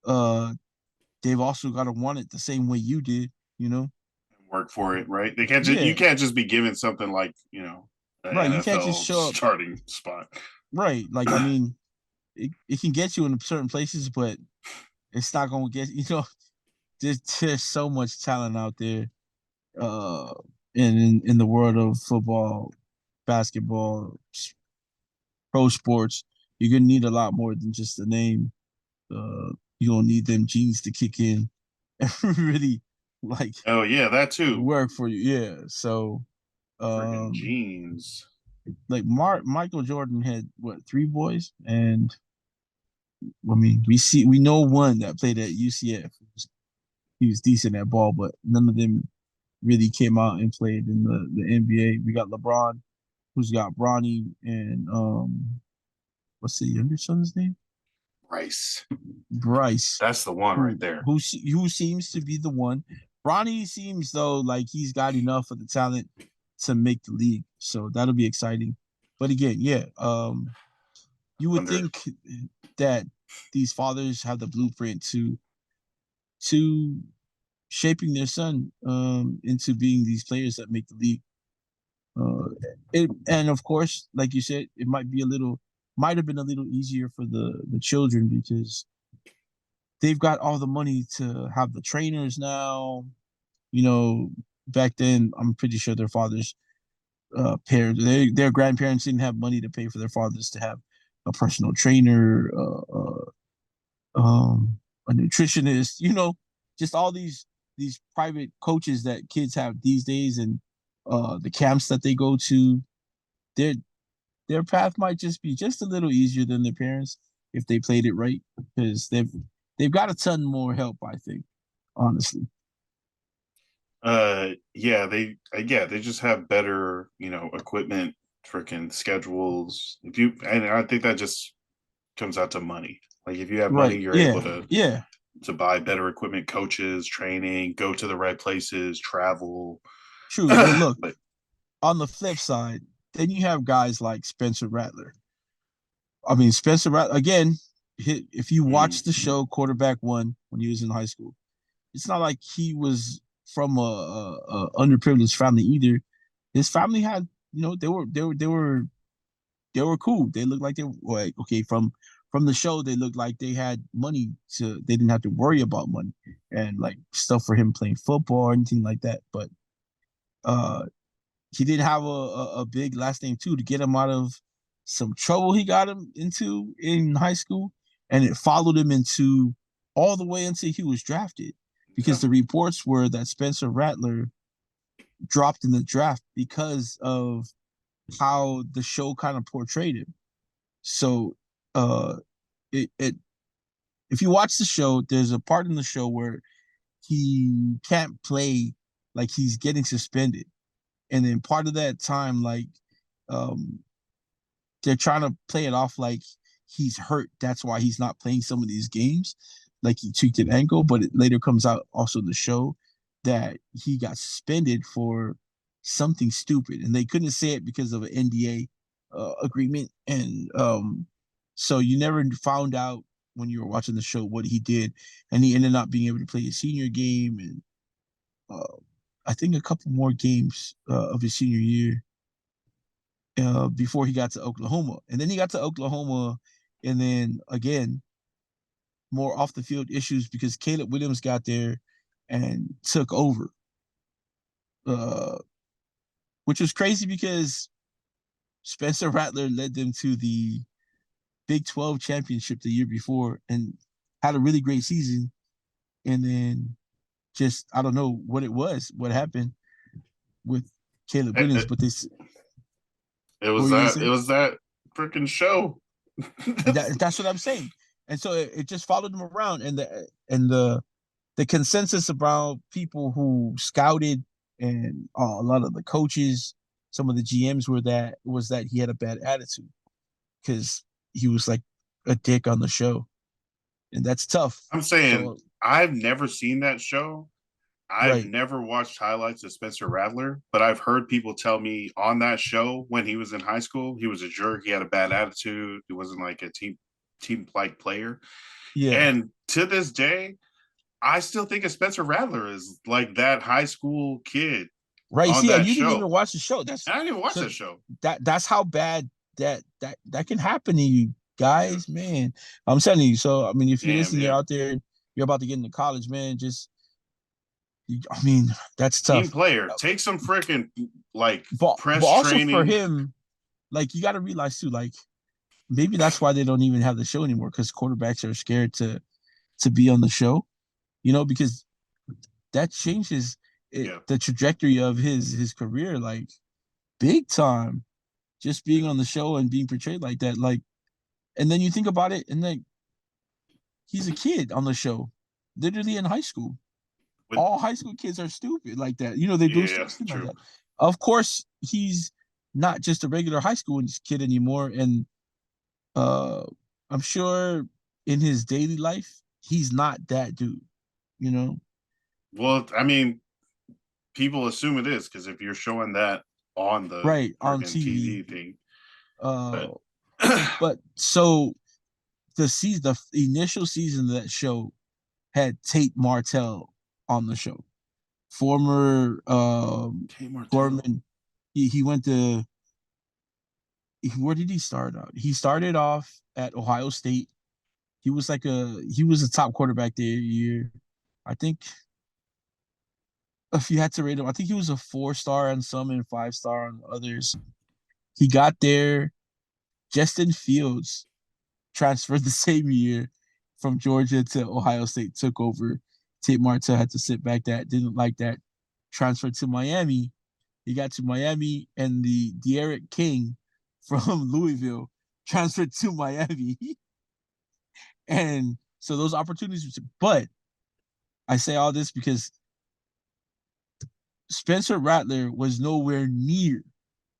uh, they've also got to want it the same way you did, you know? Work for it, right? They can't just you Yeah, can't just be given something like an right. You can't just NFL show up, starting spot. right? Like, I mean, it can get you in certain places, but it's not going to get, there's so much talent out there uh, in the world of football, basketball, pro sports. You're gonna need a lot more than just the name. You're gonna need them genes to kick in and really like Oh yeah, that too. work for you. Yeah. So Freaking um jeans. like Michael Jordan had what, three boys, and I mean we know one that played at UCF. He was decent at ball, but none of them really came out and played in the NBA. We got LeBron, who's got Bronny, and what's the younger son's name? Bryce. Bryce, That's the one right there. who seems to be the one. Bronny seems though like he's got enough of the talent to make the league, so that'll be exciting. But again, yeah, you would Wonder. think that these fathers have the blueprint to shaping their son into being these players that make the league. Uh, and of course, like you said, it might have been a little easier for the children because they've got all the money to have the trainers now. You know, back then, I'm pretty sure their fathers, parents, their grandparents didn't have money to pay for their fathers to have a personal trainer, a nutritionist. Just all these private coaches that kids have these days, and the camps that they go to. Their their path might just be just a little easier than their parents if they played it right, because they've got a ton more help, I think, honestly. They just have better, equipment, freaking schedules. And I think that just comes out to money. Like if you have money, Right. you're able Yeah. to Yeah. buy better equipment, coaches, training, go to the right places, travel. True. But look, But on the flip side, then you have guys like Spencer Rattler. I mean, Spencer Rattler, again, if you watch the show Quarterback One when he was in high school, it's not like he was from a underprivileged family either. His family had, they were cool. They looked like they were like, okay, from the show, they looked like they had money, they didn't have to worry about money and like stuff for him playing football or anything like that. But uh he did have a big last name too to get him out of some trouble he got him into in high school, and it followed him into all the way until he was drafted, yeah. because the reports were that Spencer Rattler dropped in the draft because of how the show kind of portrayed him. So uh it if you watch the show, there's a part in the show where he can't play, like he's getting suspended. And then part of that time, like um they're trying to play it off like he's hurt. That's why he's not playing some of these games, like he tweaked an ankle. But it later comes out also in the show that he got suspended for something stupid, and they couldn't say it because of an NDA agreement. And so you never found out when you were watching the show what he did, and he ended up being able to play his senior game and uh, I think a couple more games of his senior year before he got to Oklahoma. And then he got to Oklahoma, and then again, more off the field issues because Caleb Williams got there and took over, uh, which was crazy because Spencer Rattler led them to the Big 12 championship the year before and had a really great season. And then just, I don't know what happened with Caleb It, Williams, it, but this, it what was were you gonna that. It say? was that freaking show. That's what I'm saying. And so it just followed him around, and the consensus about people who scouted and a lot of the coaches, some of the GMs was that he had a bad attitude because he was like a dick on the show. and that's tough. I'm saying So I've never seen that show. I've right, never watched highlights of Spencer Rattler, but I've heard people tell me on that show when he was in high school, he was a jerk. He had a bad attitude. He wasn't like a team like player. yeah, And to this day, I still think of Spencer Rattler as like that high school kid right. on See, and that you didn't even show. watch the show. That's And I didn't even watch so that show. that's how bad that can happen to you Yeah. guys, man. I'm telling you. So I mean, if you're Damn, listening, you're yeah. out there, you're about to get into college, man. Just I mean, that's Team tough. player. Take some freaking like But press also for training. him, like you got to realize too, like maybe that's why they don't even have the show anymore because quarterbacks are scared to be on the show, because that changes Yeah. the trajectory of his career like big time. Just being Yeah. on the show and being portrayed like that, like, and then you think about it, and then he's a kid on the show, literally in high school. With All high school kids are stupid like that. They do yeah, stupid stuff like true. that. Of course, he's not just a regular high school kid anymore, and uh, I'm sure in his daily life, he's not that dude. You know, Well, I mean, people assume it is because if you're showing that on the right on freaking TV. TV thing, Uh, but but so the initial season of that show had Tate Martell on the show, former K Martell. Gorman. He went to where did he start out? He started off at Ohio State. He was a top quarterback there year. I think if you had to rate him, I think he was a 4-star on some and 5-star on others. He got there. Justin Fields transferred the same year from Georgia to Ohio State, took over. Tate Martell had to sit back that, didn't like that, transferred to Miami. He got to Miami, and the De'Aaron King from Louisville transferred to Miami. And so those opportunities, but I say all this because Spencer Rattler was nowhere near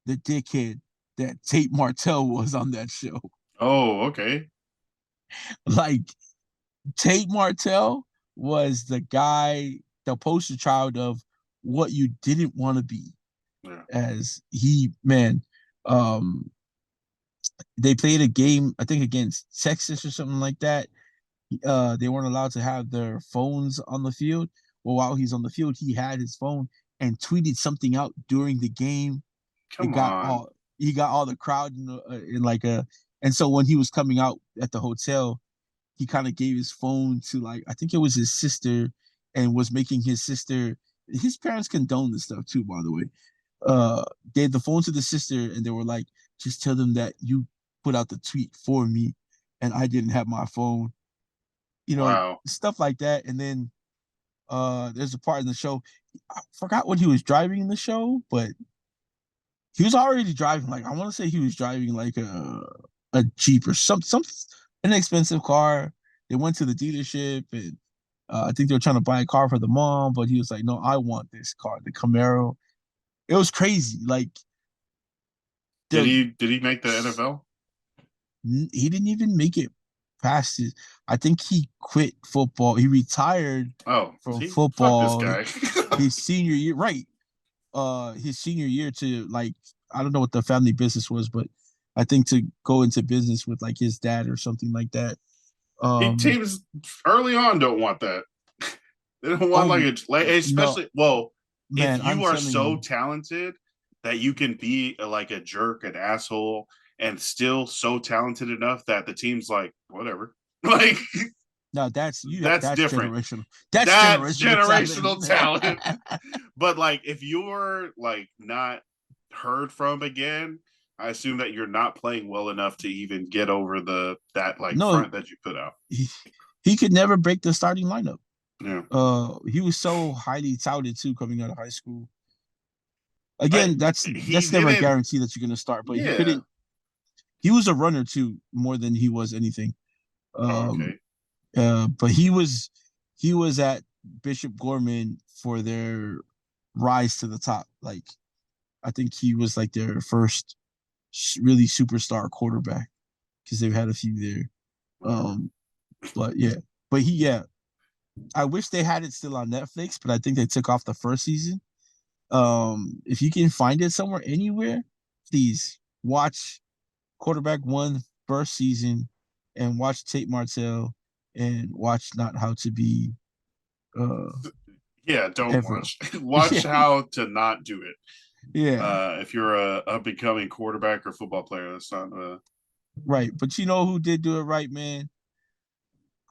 the dickhead that Tate Martell was on that show. Oh, okay. Like Tate Martell was the guy, the poster child of what you didn't want to be. Yeah. As he, man, um, they played a game, I think against Texas or something like that. They weren't allowed to have their phones on the field. Well, while he's on the field, he had his phone and tweeted something out during the game. It Come got on. all he got all the crowd in like a, and so when he was coming out at the hotel, he kind of gave his phone to like I think it was his sister, and was making his sister. His parents condone this stuff too, by the way. Uh, gave the phone to the sister, and they were like, "Just tell them that you put out the tweet for me, and I didn't have my phone." Wow. Stuff like that. And then there's a part in the show. I forgot what he was driving in the show, but he was already driving. Like I want to say he was driving like a Jeep or some inexpensive car. They went to the dealership, and I think they were trying to buy a car for the mom, but he was like, "No, I want this car, the Camaro." It was crazy. Like Did the he make the NFL? he didn't even make it past his. I think he quit football. He retired Oh, from see, fuck this football guy. his senior year. Right. His senior year to like I don't know what the family business was, but I think to go into business with like his dad or something like that. He Um. teams early on don't want that. They don't want Oh like no, especially well, if man! I'm you are telling so you. talented that you can be like a jerk, an asshole, and still so talented enough that the team's like whatever. Like No, that's you. that's That's different. generational. That's That's generational generational talent. talent. But like if you're like not heard from again, I assume that you're not playing well enough to even get over that like No, front that you put out. he, he could never break the starting lineup. Yeah. He was so highly touted too coming out of high school. I Again, that's he that's never a didn't guarantee that you're gonna start, but he yeah. couldn't. He was a runner too, more than he was anything. Oh, Um, okay. but he was at Bishop Gorman for their rise to the top. Like I think he was like their first really superstar quarterback because they've had a few there. Whatever. But yeah, I wish they had it still on Netflix, but I think they took off the first season. If you can find it somewhere anywhere, please watch Quarterback One first season and watch Tate Martell and watch Not How to Be Yeah, don't Ever. watch. Watch Yeah, how to not do it. yeah, If you're a up and coming quarterback or football player, that's not. right. But you know who did do it right, man?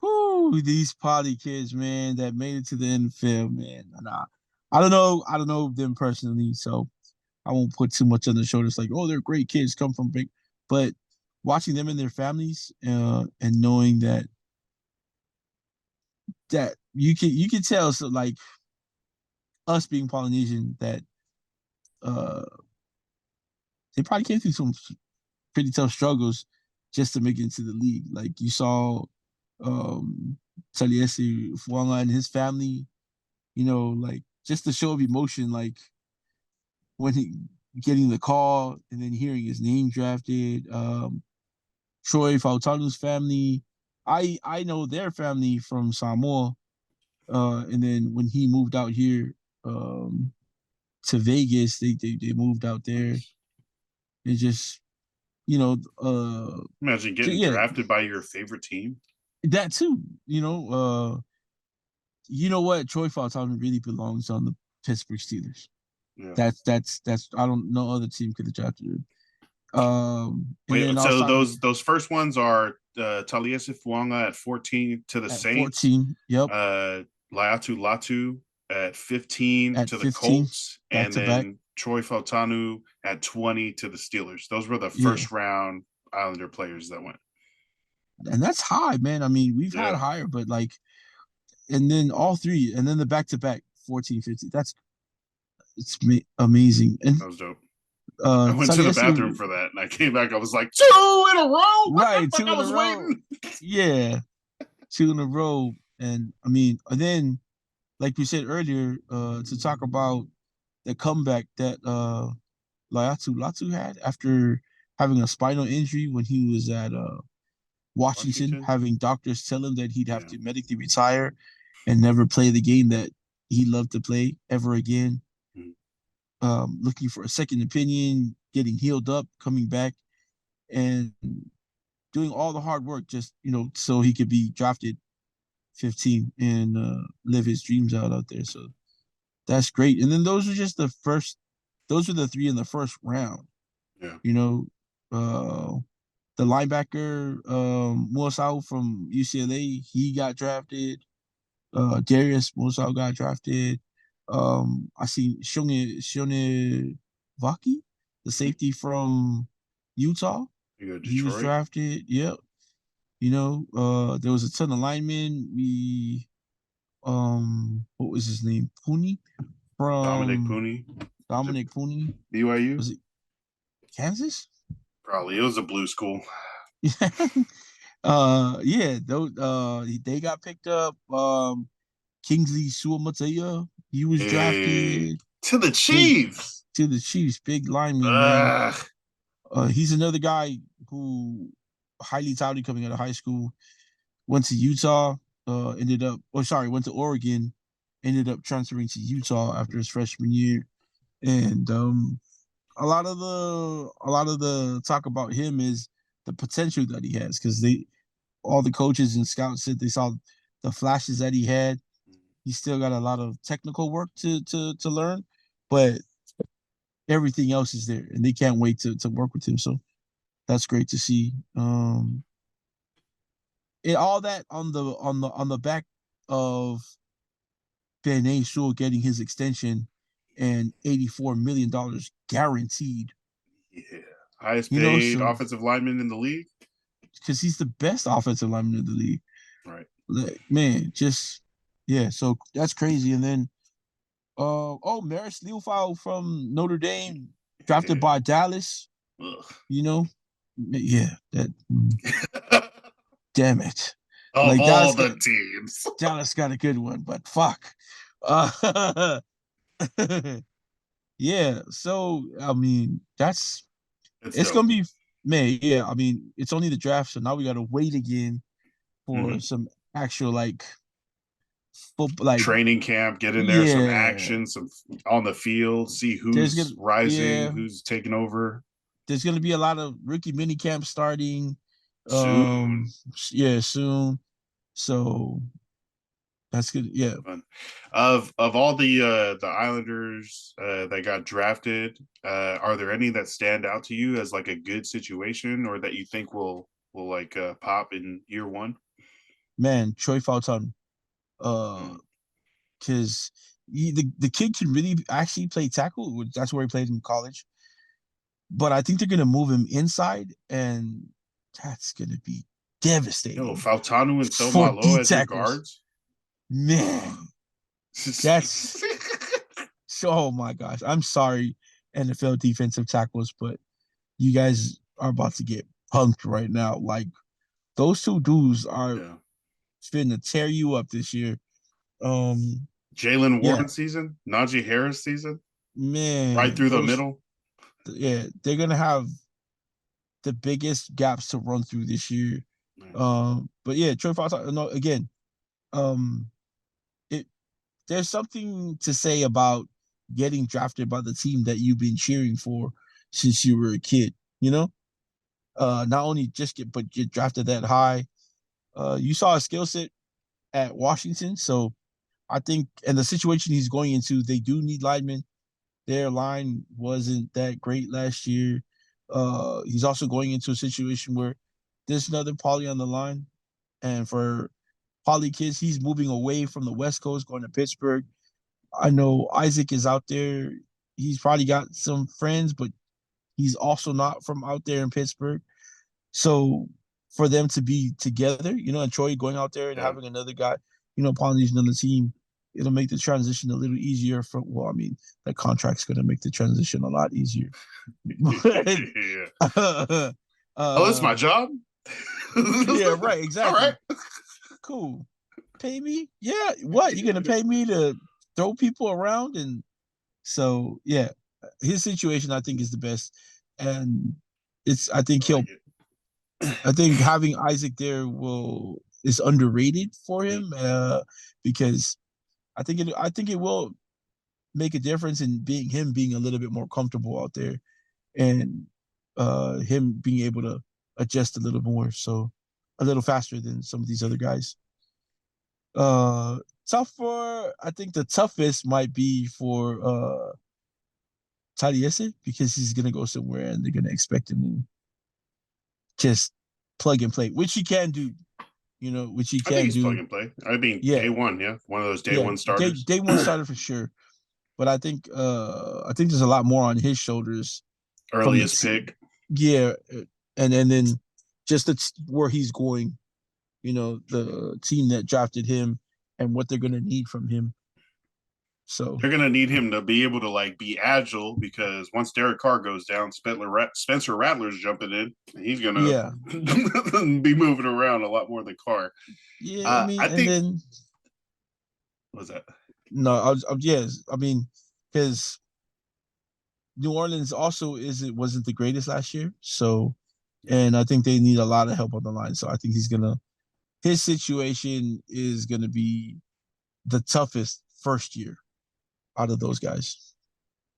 Whoo, these poly kids, man, that made it to the NFL, man. Nah, I don't know them personally, so I won't put too much on the shoulders. Like, oh, they're great kids, come from big, but watching them and their families, and knowing that you can tell, so like us being Polynesian, that uh they probably came through some pretty tough struggles just to make it into the league. Like you saw, um Taliese Fuaga and his family, like just the show of emotion, like when he getting the call and then hearing his name drafted. Troy Fautanu's family, I know their family from Samoa, and then when he moved out here, to Vegas, they moved out there. Nice. It just, you know, Imagine getting yeah, drafted by your favorite team. that too. You know what? Troy Fautanu really belongs on the Pittsburgh Steelers. Yeah. That's I don't know other team could have drafted him. And then Wait, I was so talking those first ones are Taliese Fuanga at 14 to the at Saints, 14. Yep, uh, Latu at 15 at to the 15, Colts, back and to back. then Troy Fautanu at 20 to the Steelers. Those were the Yeah, first round Islander players that went. and that's high, man. I mean, we've had Yeah, higher, but like, and then all three, and then the back to back 14, 15. It's amazing. And that was dope. I went to the bathroom Taliese, for that, and I came back. I was like, 2 in a row. What the right, fuck? two I in a was row. waiting. Yeah, two in a row. And I mean, and then like we said earlier, to talk about the comeback that Latu had after having a spinal injury when he was at Washington, Washington. having doctors tell him that he'd have Yeah. to medically retire and never play the game that he loved to play ever again. Mm. Looking for a second opinion, getting healed up, coming back, and doing all the hard work just, so he could be drafted 15 and live his dreams out there. So that's great. And then those are the three in the first round. Yeah. You know, the linebacker, Musau from UCLA, he got drafted. Darius Musau got drafted. I see Shone Vaki, the Mm-hmm. safety from Utah. You go to He was Detroit. drafted. Yep. There was a ton of linemen. What was his name? Pooney Dominic from Pooney. Dominic Pooney. BYU. Was it Kansas? Probably. It was a blue school. Yeah, they got picked up. Kingsley Suamatea, he was Hey, drafted. to the Big Chiefs. to the Chiefs, big lineman, man. Ugh. He's another guy who highly touted coming out of high school. Went to Utah, went to Oregon, ended up transferring to Utah after his freshman year. And a lot of the talk about him is the potential that he has, because they all the coaches and scouts said they saw the flashes that he had. He's still got a lot of technical work to learn, but everything else is there, and they can't wait to work with him. So that's great to see. And all that on the back of Ben A. Shule getting his extension and $84 million guaranteed. Yeah. Highest paid So offensive lineman in the league. because he's the best offensive lineman in the league. Right. Like, man, just yeah. So that's crazy. And then Maris Liufau from Notre Dame, drafted Yeah. by Dallas. Ugh. Yeah, that damn it. Of Like all the teams. Dallas got a good one, but fuck. Uh, yeah, so I mean, It's it's dope. gonna be, man. Yeah, I mean, it's only the draft, so now we gotta wait again for Mhm. some actual like Training camp, get in there, some yeah. action, some on the field, see There's who's gonna rising, yeah, who's taking over there's gonna be a lot of rookie mini camps starting. soon. Yeah, soon. So that's good. Yeah, Fun. Of all the Islanders that got drafted, are there any that stand out to you as like a good situation or that you think will like pop in year one? man, Troy Fautanu. Mm. Because the kid can really actually play tackle. That's where he played in college. But I think they're gonna move him inside, and that's gonna be Yo, devastating Fautanu and for Somalo D as your tackles. guards. Man, that's so. Oh my gosh, I'm sorry, NFL defensive tackles, but you guys are about to get punked right now. Like those two dudes are Yeah. finna tear you up this year. Um, Jalen yeah, Warren season, Najee Harris season, right man, through the those middle. yeah, they're gonna have the biggest gaps to run through this year. Yeah. But yeah, Troy Fox. No, again, um, it there's something to say about getting drafted by the team that you've been cheering for since you were a kid. You know, not only just get drafted that high. You saw a skill set at Washington, so I think, and the situation he's going into, they do need linemen. Their line wasn't that great last year. He's also going into a situation where there's another Poly on the line, and for Poly kids, he's moving away from the West Coast, going to Pittsburgh. I know Isaac is out there. He's probably got some friends, but he's also not from out there in Pittsburgh. So for them to be together, and Troy going out there and Yeah. having another guy, Polynesian on the team, it'll make the transition a little easier. Well, I mean, that contract's going to make the transition a lot easier. But, Yeah. uh, Oh, that's my uh, job. yeah, right, All right. exactly. Cool. Pay me? Yeah. What? You're going to pay me to throw people around? And so, yeah, his situation, I think, is the best. And I think I like it. I think having Isaac there is underrated for Mm. him because I think it will make a difference in being a little bit more comfortable out there and him being able to adjust a little more, so a little faster than some of these other guys. I think the toughest might be for Taliese because he's gonna go somewhere and they're gonna expect him to just plug and play, which he can do, which he I think can he's plug do. and play. I mean, day Yeah, one, yeah, one of those day yeah. one Day starters. day one starter for sure. But I think there's a lot more on his shoulders from the Earliest team. pick. Yeah, and then just where he's going, the team that drafted him and what they're gonna need from him. So They're gonna need him to be able to like be agile because once Derek Carr goes down, Spencer Rattler's jumping in. And he's gonna yeah, be moving around a lot more than Carr. yeah. I mean, I and think then what was that? no, yes, I mean, because New Orleans also wasn't the greatest last year, so Yeah. and I think they need a lot of help on the line. So I think his situation is gonna be the toughest first year out of those guys.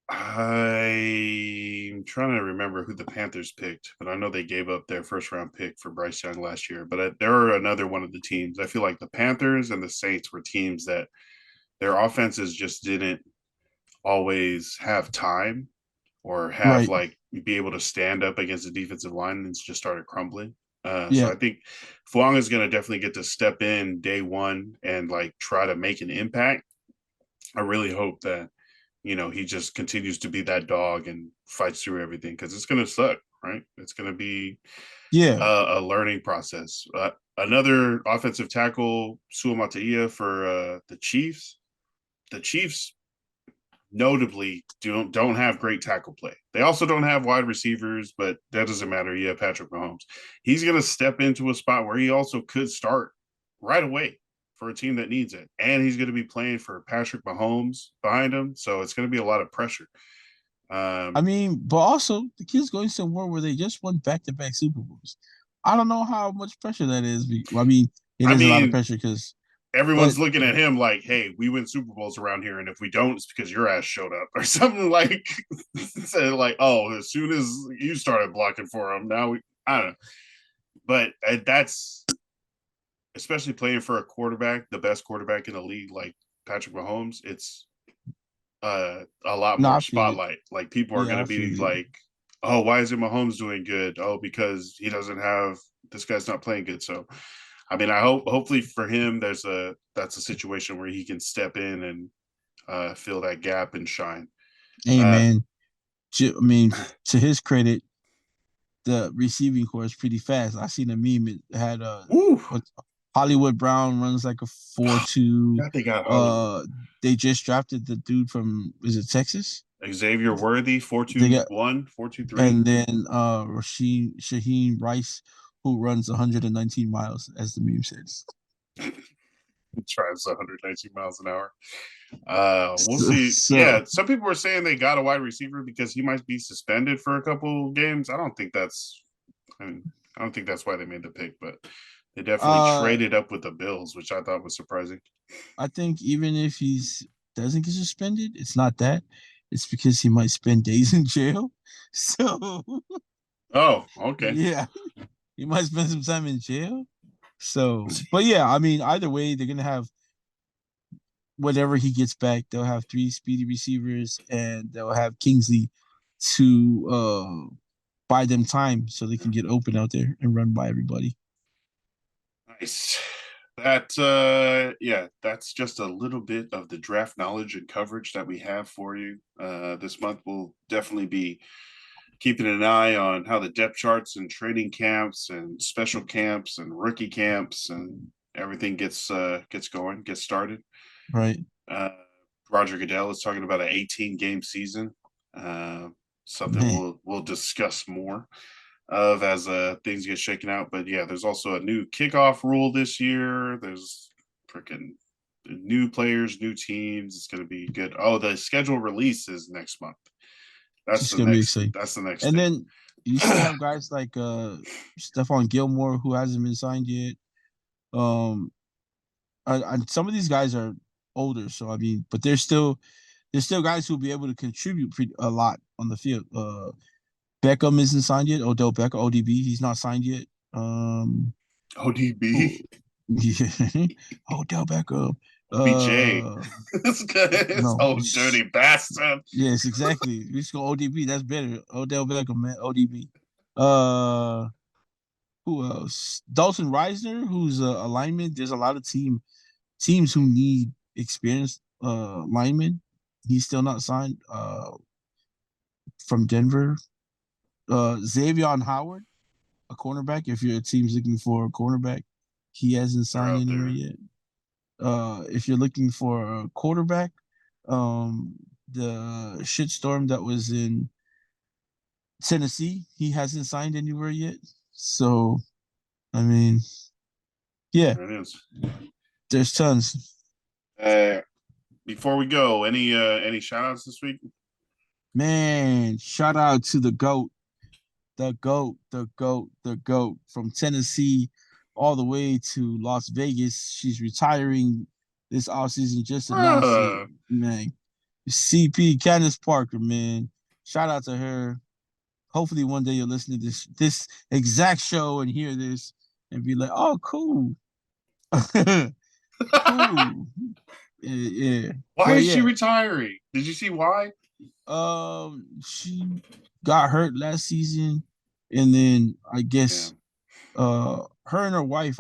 I'm trying to remember who the Panthers picked, but I know they gave up their first round pick for Bryce Young last year. But there are another one of the teams. I feel like the Panthers and the Saints were teams that their offenses just didn't always have time or have Right. like be able to stand up against the defensive line and just started crumbling. So Yeah. I think Fuaga is going to definitely get to step in day one and like try to make an impact. I really hope that he just continues to be that dog and fights through everything because it's going to suck, right? It's going to be Yeah. a learning process. Another offensive tackle, Suamataia for the Chiefs. The Chiefs notably don't have great tackle play. They also don't have wide receivers, but that doesn't matter. You have Patrick Mahomes. He's going to step into a spot where he also could start right away for a team that needs it. And he's going to be playing for Patrick Mahomes behind him. So it's going to be a lot of pressure. I Um, mean, but also the kids going somewhere where they just won back-to-back Super Bowls. I don't know how much pressure that is. I mean, It I is a lot of mean, pressure because, but everyone's looking at him like, "Hey, we win Super Bowls around here, and if we don't, it's because your ass showed up or something." Like, so like, oh, as soon as you started blocking for him, now I don't know. But that's especially playing for a quarterback, the best quarterback in the league, like Patrick Mahomes. It's a lot no, more I feel it. spotlight. Like people are Yeah, going to I feel be it. like, "Oh, why isn't Mahomes doing good? Oh, because he doesn't have this guy's not playing good." So, I mean, I hopefully for him, that's a situation where he can step in and fill that gap and shine. Hey Uh, man, I mean, to his credit, the receiving core is pretty fast. I seen a meme. It had Woo! what Hollywood Brown runs like a 4.2. God, they got Hollywood. They just drafted the dude from, is it Texas? Xavier Worthy, They got 4-2-1, 4-2-3. and then Shaheen Rice, who runs 119 miles, as the meme says. Drives 119 miles an hour. We'll So, see. so Yeah, some people were saying they got a wide receiver because he might be suspended for a couple games. I don't think that's. I mean, I don't think that's why they made the pick, but they definitely uh, traded up with the Bills, which I thought was surprising. I think even if he's doesn't get suspended, it's not that. It's because he might spend days in jail. So Oh, okay. yeah, he might spend some time in jail. So, but yeah, I mean, either way, they're gonna have whatever he gets back. They'll have three speedy receivers, and they'll have Kingsley to buy them time so they can get open out there and run by everybody. Nice. That yeah, that's just a little bit of the draft knowledge and coverage that we have for you. This month we'll definitely be keeping an eye on how the depth charts and training camps and special camps and rookie camps and everything gets going, gets started. Right. Uh, Roger Goodell is talking about an 18 game season. Uh, Something Man, we'll discuss more of as things get shaken out. But yeah, there's also a new kickoff rule this year. There's freaking new players, new teams. It's going to be good. Oh, the schedule release is next month. That's just the gonna be next. exciting. That's the next And thing. then you still have guys like Stephon Gilmore who hasn't been signed yet. Um, and some of these guys are older, so I mean, but there's still guys who'll be able to contribute a lot on the field. Beckham isn't signed yet. Odell Beckham, ODB, he's not signed yet. Who? ODB, Yeah, Odell Beckham. OBJ. Uh, That's good. no, Oh, dirty bastard. yes, exactly. We should go ODB. That's better. Odell Beckham, man. ODB. Uh, who else? Dalton Reisner, who's a lineman. There's a lot of teams who need experienced linemen. He's still not signed. From Denver. Xavier Howard, a cornerback. If your team's looking for a cornerback, he hasn't They're signed out anywhere there. yet. If you're looking for a quarterback, the shitstorm that was in Tennessee, he hasn't signed anywhere yet. So, I mean, yeah, There it is. there's tons. Uh, Before we go, any shout outs this week? Man, shout out to the GOAT, the GOAT from Tennessee all the way to Las Vegas. She's retiring this offseason, just announced it. Uh, Man, CP Candace Parker, man. Shout out to her. Hopefully one day you'll listen to this exact show and hear this and be like, oh, cool. Cool. Yeah. why But is she yeah, retiring? Did you see why? she got hurt last season, and then I Yeah. guess her and her wife,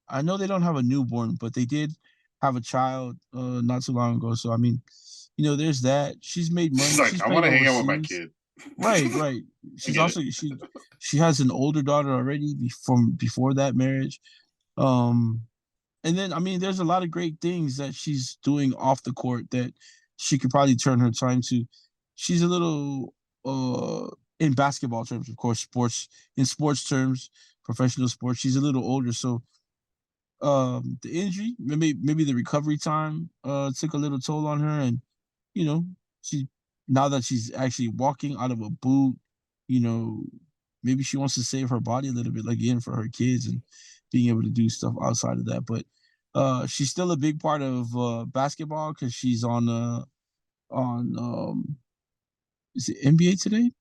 I know they don't have a newborn, but they did have a child not too long ago. So I mean, there's that. She's made She's money. like, She's I want played to hang out with my overseas. kid. Right, right. I She's get it. also she has an older daughter already from before that marriage. Um and then I mean there's a lot of great things that she's doing off the court that she could probably turn her time to. She's a little in basketball terms, of course, sports terms, professional sports, she's a little older, so the injury, maybe the recovery time took a little toll on her, and you know she now that she's actually walking out of a boot, you know maybe she wants to save her body a little bit, like again, for her kids and being able to do stuff outside of that. But she's still a big part of basketball because she's on is it NBA today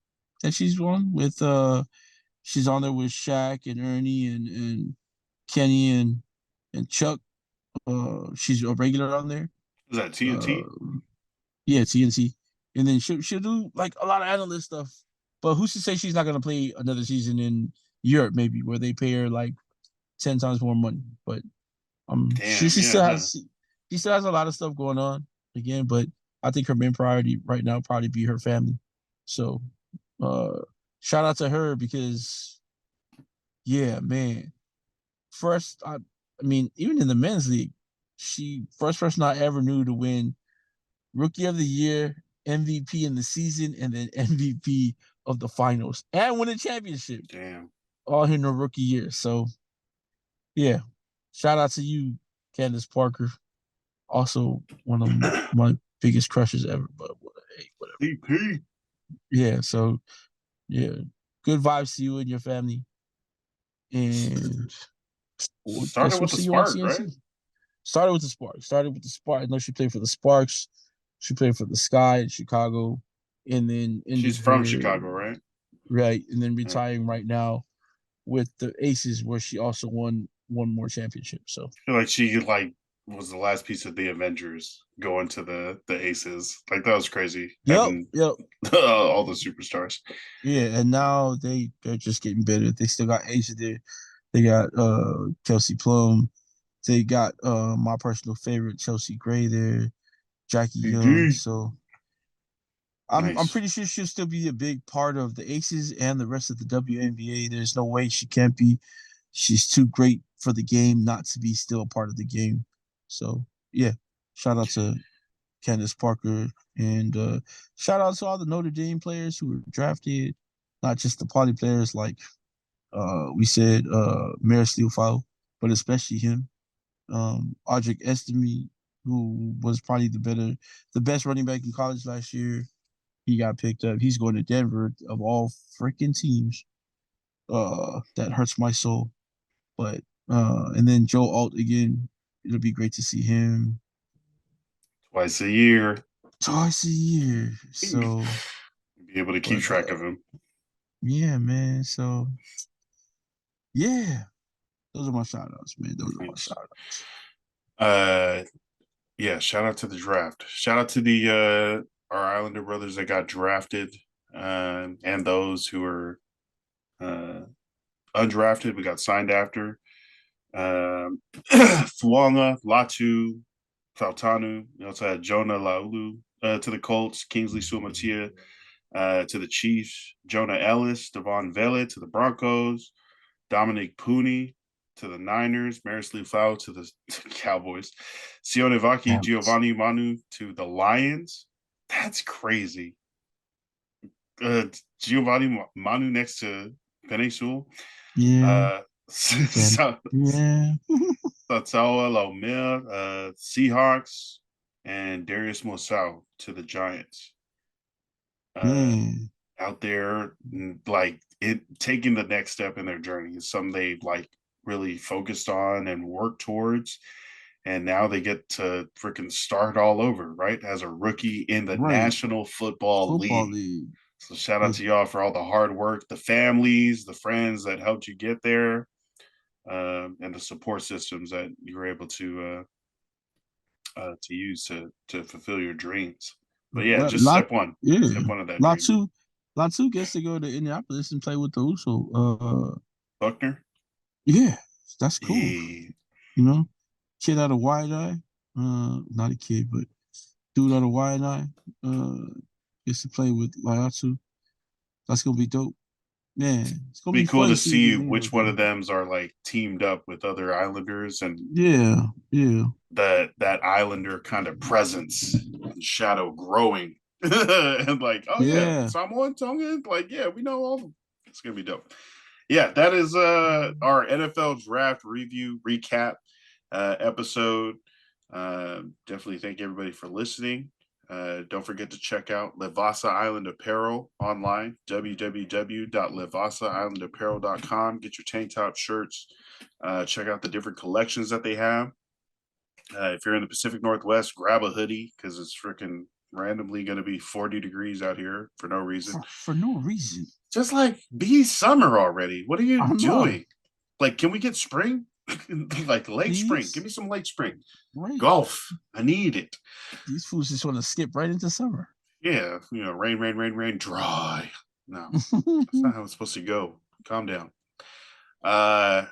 that she's on with she's on there with Shaq and Ernie and Kenny and Chuck. She's a regular on there. Is that Uh, TNT? yeah, TNC. And then she'll do like a lot of analyst stuff. But who's to say she's not gonna play another season in Europe, maybe where they pay her like 10 times more money? But she Damn, she yeah, still huh? has she still has a lot of stuff going on again. But I think her main priority right now probably be her family. So uh shout out to her because yeah, man. First, I mean, even in the men's league, she first person I ever knew to win Rookie of the Year, MVP in the season, and then MVP of the finals, and win a championship Damn. all in her rookie year. So, yeah, shout out to you, Candace Parker. Also, one of my biggest crushes ever. But hey, whatever. CP. Yeah. So, yeah, good vibes to you and your family. And well, Started guess we'll with the see you on Spark, right? CNC. Started with the Sparks. Started with the Spark. I know she played for the Sparks. She played for the Sky in Chicago, and then She's ended from her Chicago, right? right, and then Yeah. retiring right now with the Aces, where she also won one more championship. So, I feel like she was the last piece of the Avengers going to the Aces. Like that was crazy yep, having yep, all the superstars. yeah. And now they're just getting better. They still got Aces there. They got Kelsey Plum. They got my personal favorite Chelsea Gray there, Jackie Young. GG. So I'm Nice. pretty sure she'll still be a big part of the Aces and the rest of the WNBA. There's no way she can't be. She's too great for the game not to be still a part of the game. So yeah, shout out to Candace Parker and shout out to all the Notre Dame players who were drafted, not just the poly players like we said Maris Steelfowl, but especially him, Audric Estime, who was probably the best running back in college last year. He got picked up. He's going to Denver of all freaking teams. That hurts my soul. But and then Joe Alt again. It'll be great to see him Twice a year. twice a year. Be So, able to keep but track of him. yeah, man. So yeah, those are my shout outs, man. Those are my Nice. shout outs. Uh yeah, shout out to the draft. Shout out to the our Islander brothers that got drafted, and those who are uh undrafted. We got signed after. Fuaga, Latu, Fautanu. We also had Jonah Laulu to the Colts, Kingsley Sumatia to the Chiefs, Jonah Ellis, Devon Vele to the Broncos, Dominic Pooney to the Niners, Marisley Flau to the Cowboys, Sione Vaki, Cowboys. Giovanni Manu to the Lions. That's crazy. Giovanni Manu next to Penny Sewell. Yeah, Uh, can yeah, Satawa Laumel, Seahawks, and Darius Mosau to the Giants. man. Out there, like it taking the next step in their journey is something they've like really focused on and worked towards. And now they get to freaking start all over, right? As a rookie in the Right. National Football Football League. league. So shout out Like to y'all for all the hard work, the families, the friends that helped you get there, and the support systems that you were able to use to fulfill your dreams. But yeah, right, just yeah. step one of that dream. Latu Latu gets to go to Indianapolis and play with the Uso. Buckner, Yeah, that's cool. yeah, You know, kid out of Wide Eye, not a kid, but dude out of Wide Eye, gets to play with Laiatu. That's gonna be dope. Man, it's gonna be be cool fun to to see see their names which out one there. of them's are like teamed up with other Islanders and Yeah, yeah, that Islander kind of presence and shadow growing. And like, oh yeah, yeah. Samoan Tongan, like, yeah, we know all of them. It's gonna be dope. Yeah, that is our NFL draft review recap episode. Definitely thank everybody for listening. Don't forget to check out Levasa Island Apparel online, www.levasaislandapparel.com. Get your tank top shirts. Check out the different collections that they have. If you're in the Pacific Northwest, grab a hoodie because it's freaking randomly going to be 40 degrees out here for no reason. For no reason. Just like be summer already. What are you doing? Know. Like, can we get spring? Like late spring. Give me some late spring. Right. Golf. I need it. These fools just want to skip right into summer. Yeah. Rain, dry. No, that's not how it's supposed to go. Calm down. That's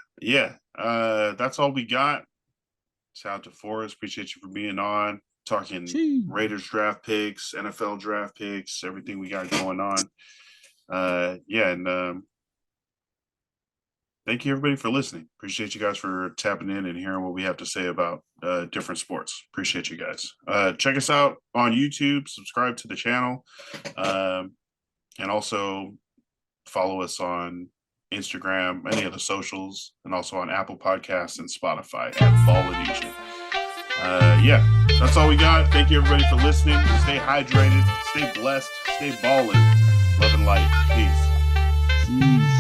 all we got. Shout out to Forrest. Appreciate you for being on. Talking Raiders draft picks, NFL draft picks, everything we got going on. Thank you everybody for listening. Appreciate you guys for tapping in and hearing what we have to say about different sports. Appreciate you guys. Check us out on YouTube, subscribe to the channel, and also follow us on Instagram, any of the socials, and also on Apple Podcasts and Spotify at Ballinesian. That's all we got. Thank you everybody for listening. Stay hydrated, stay blessed, stay balling. Love and light. Peace.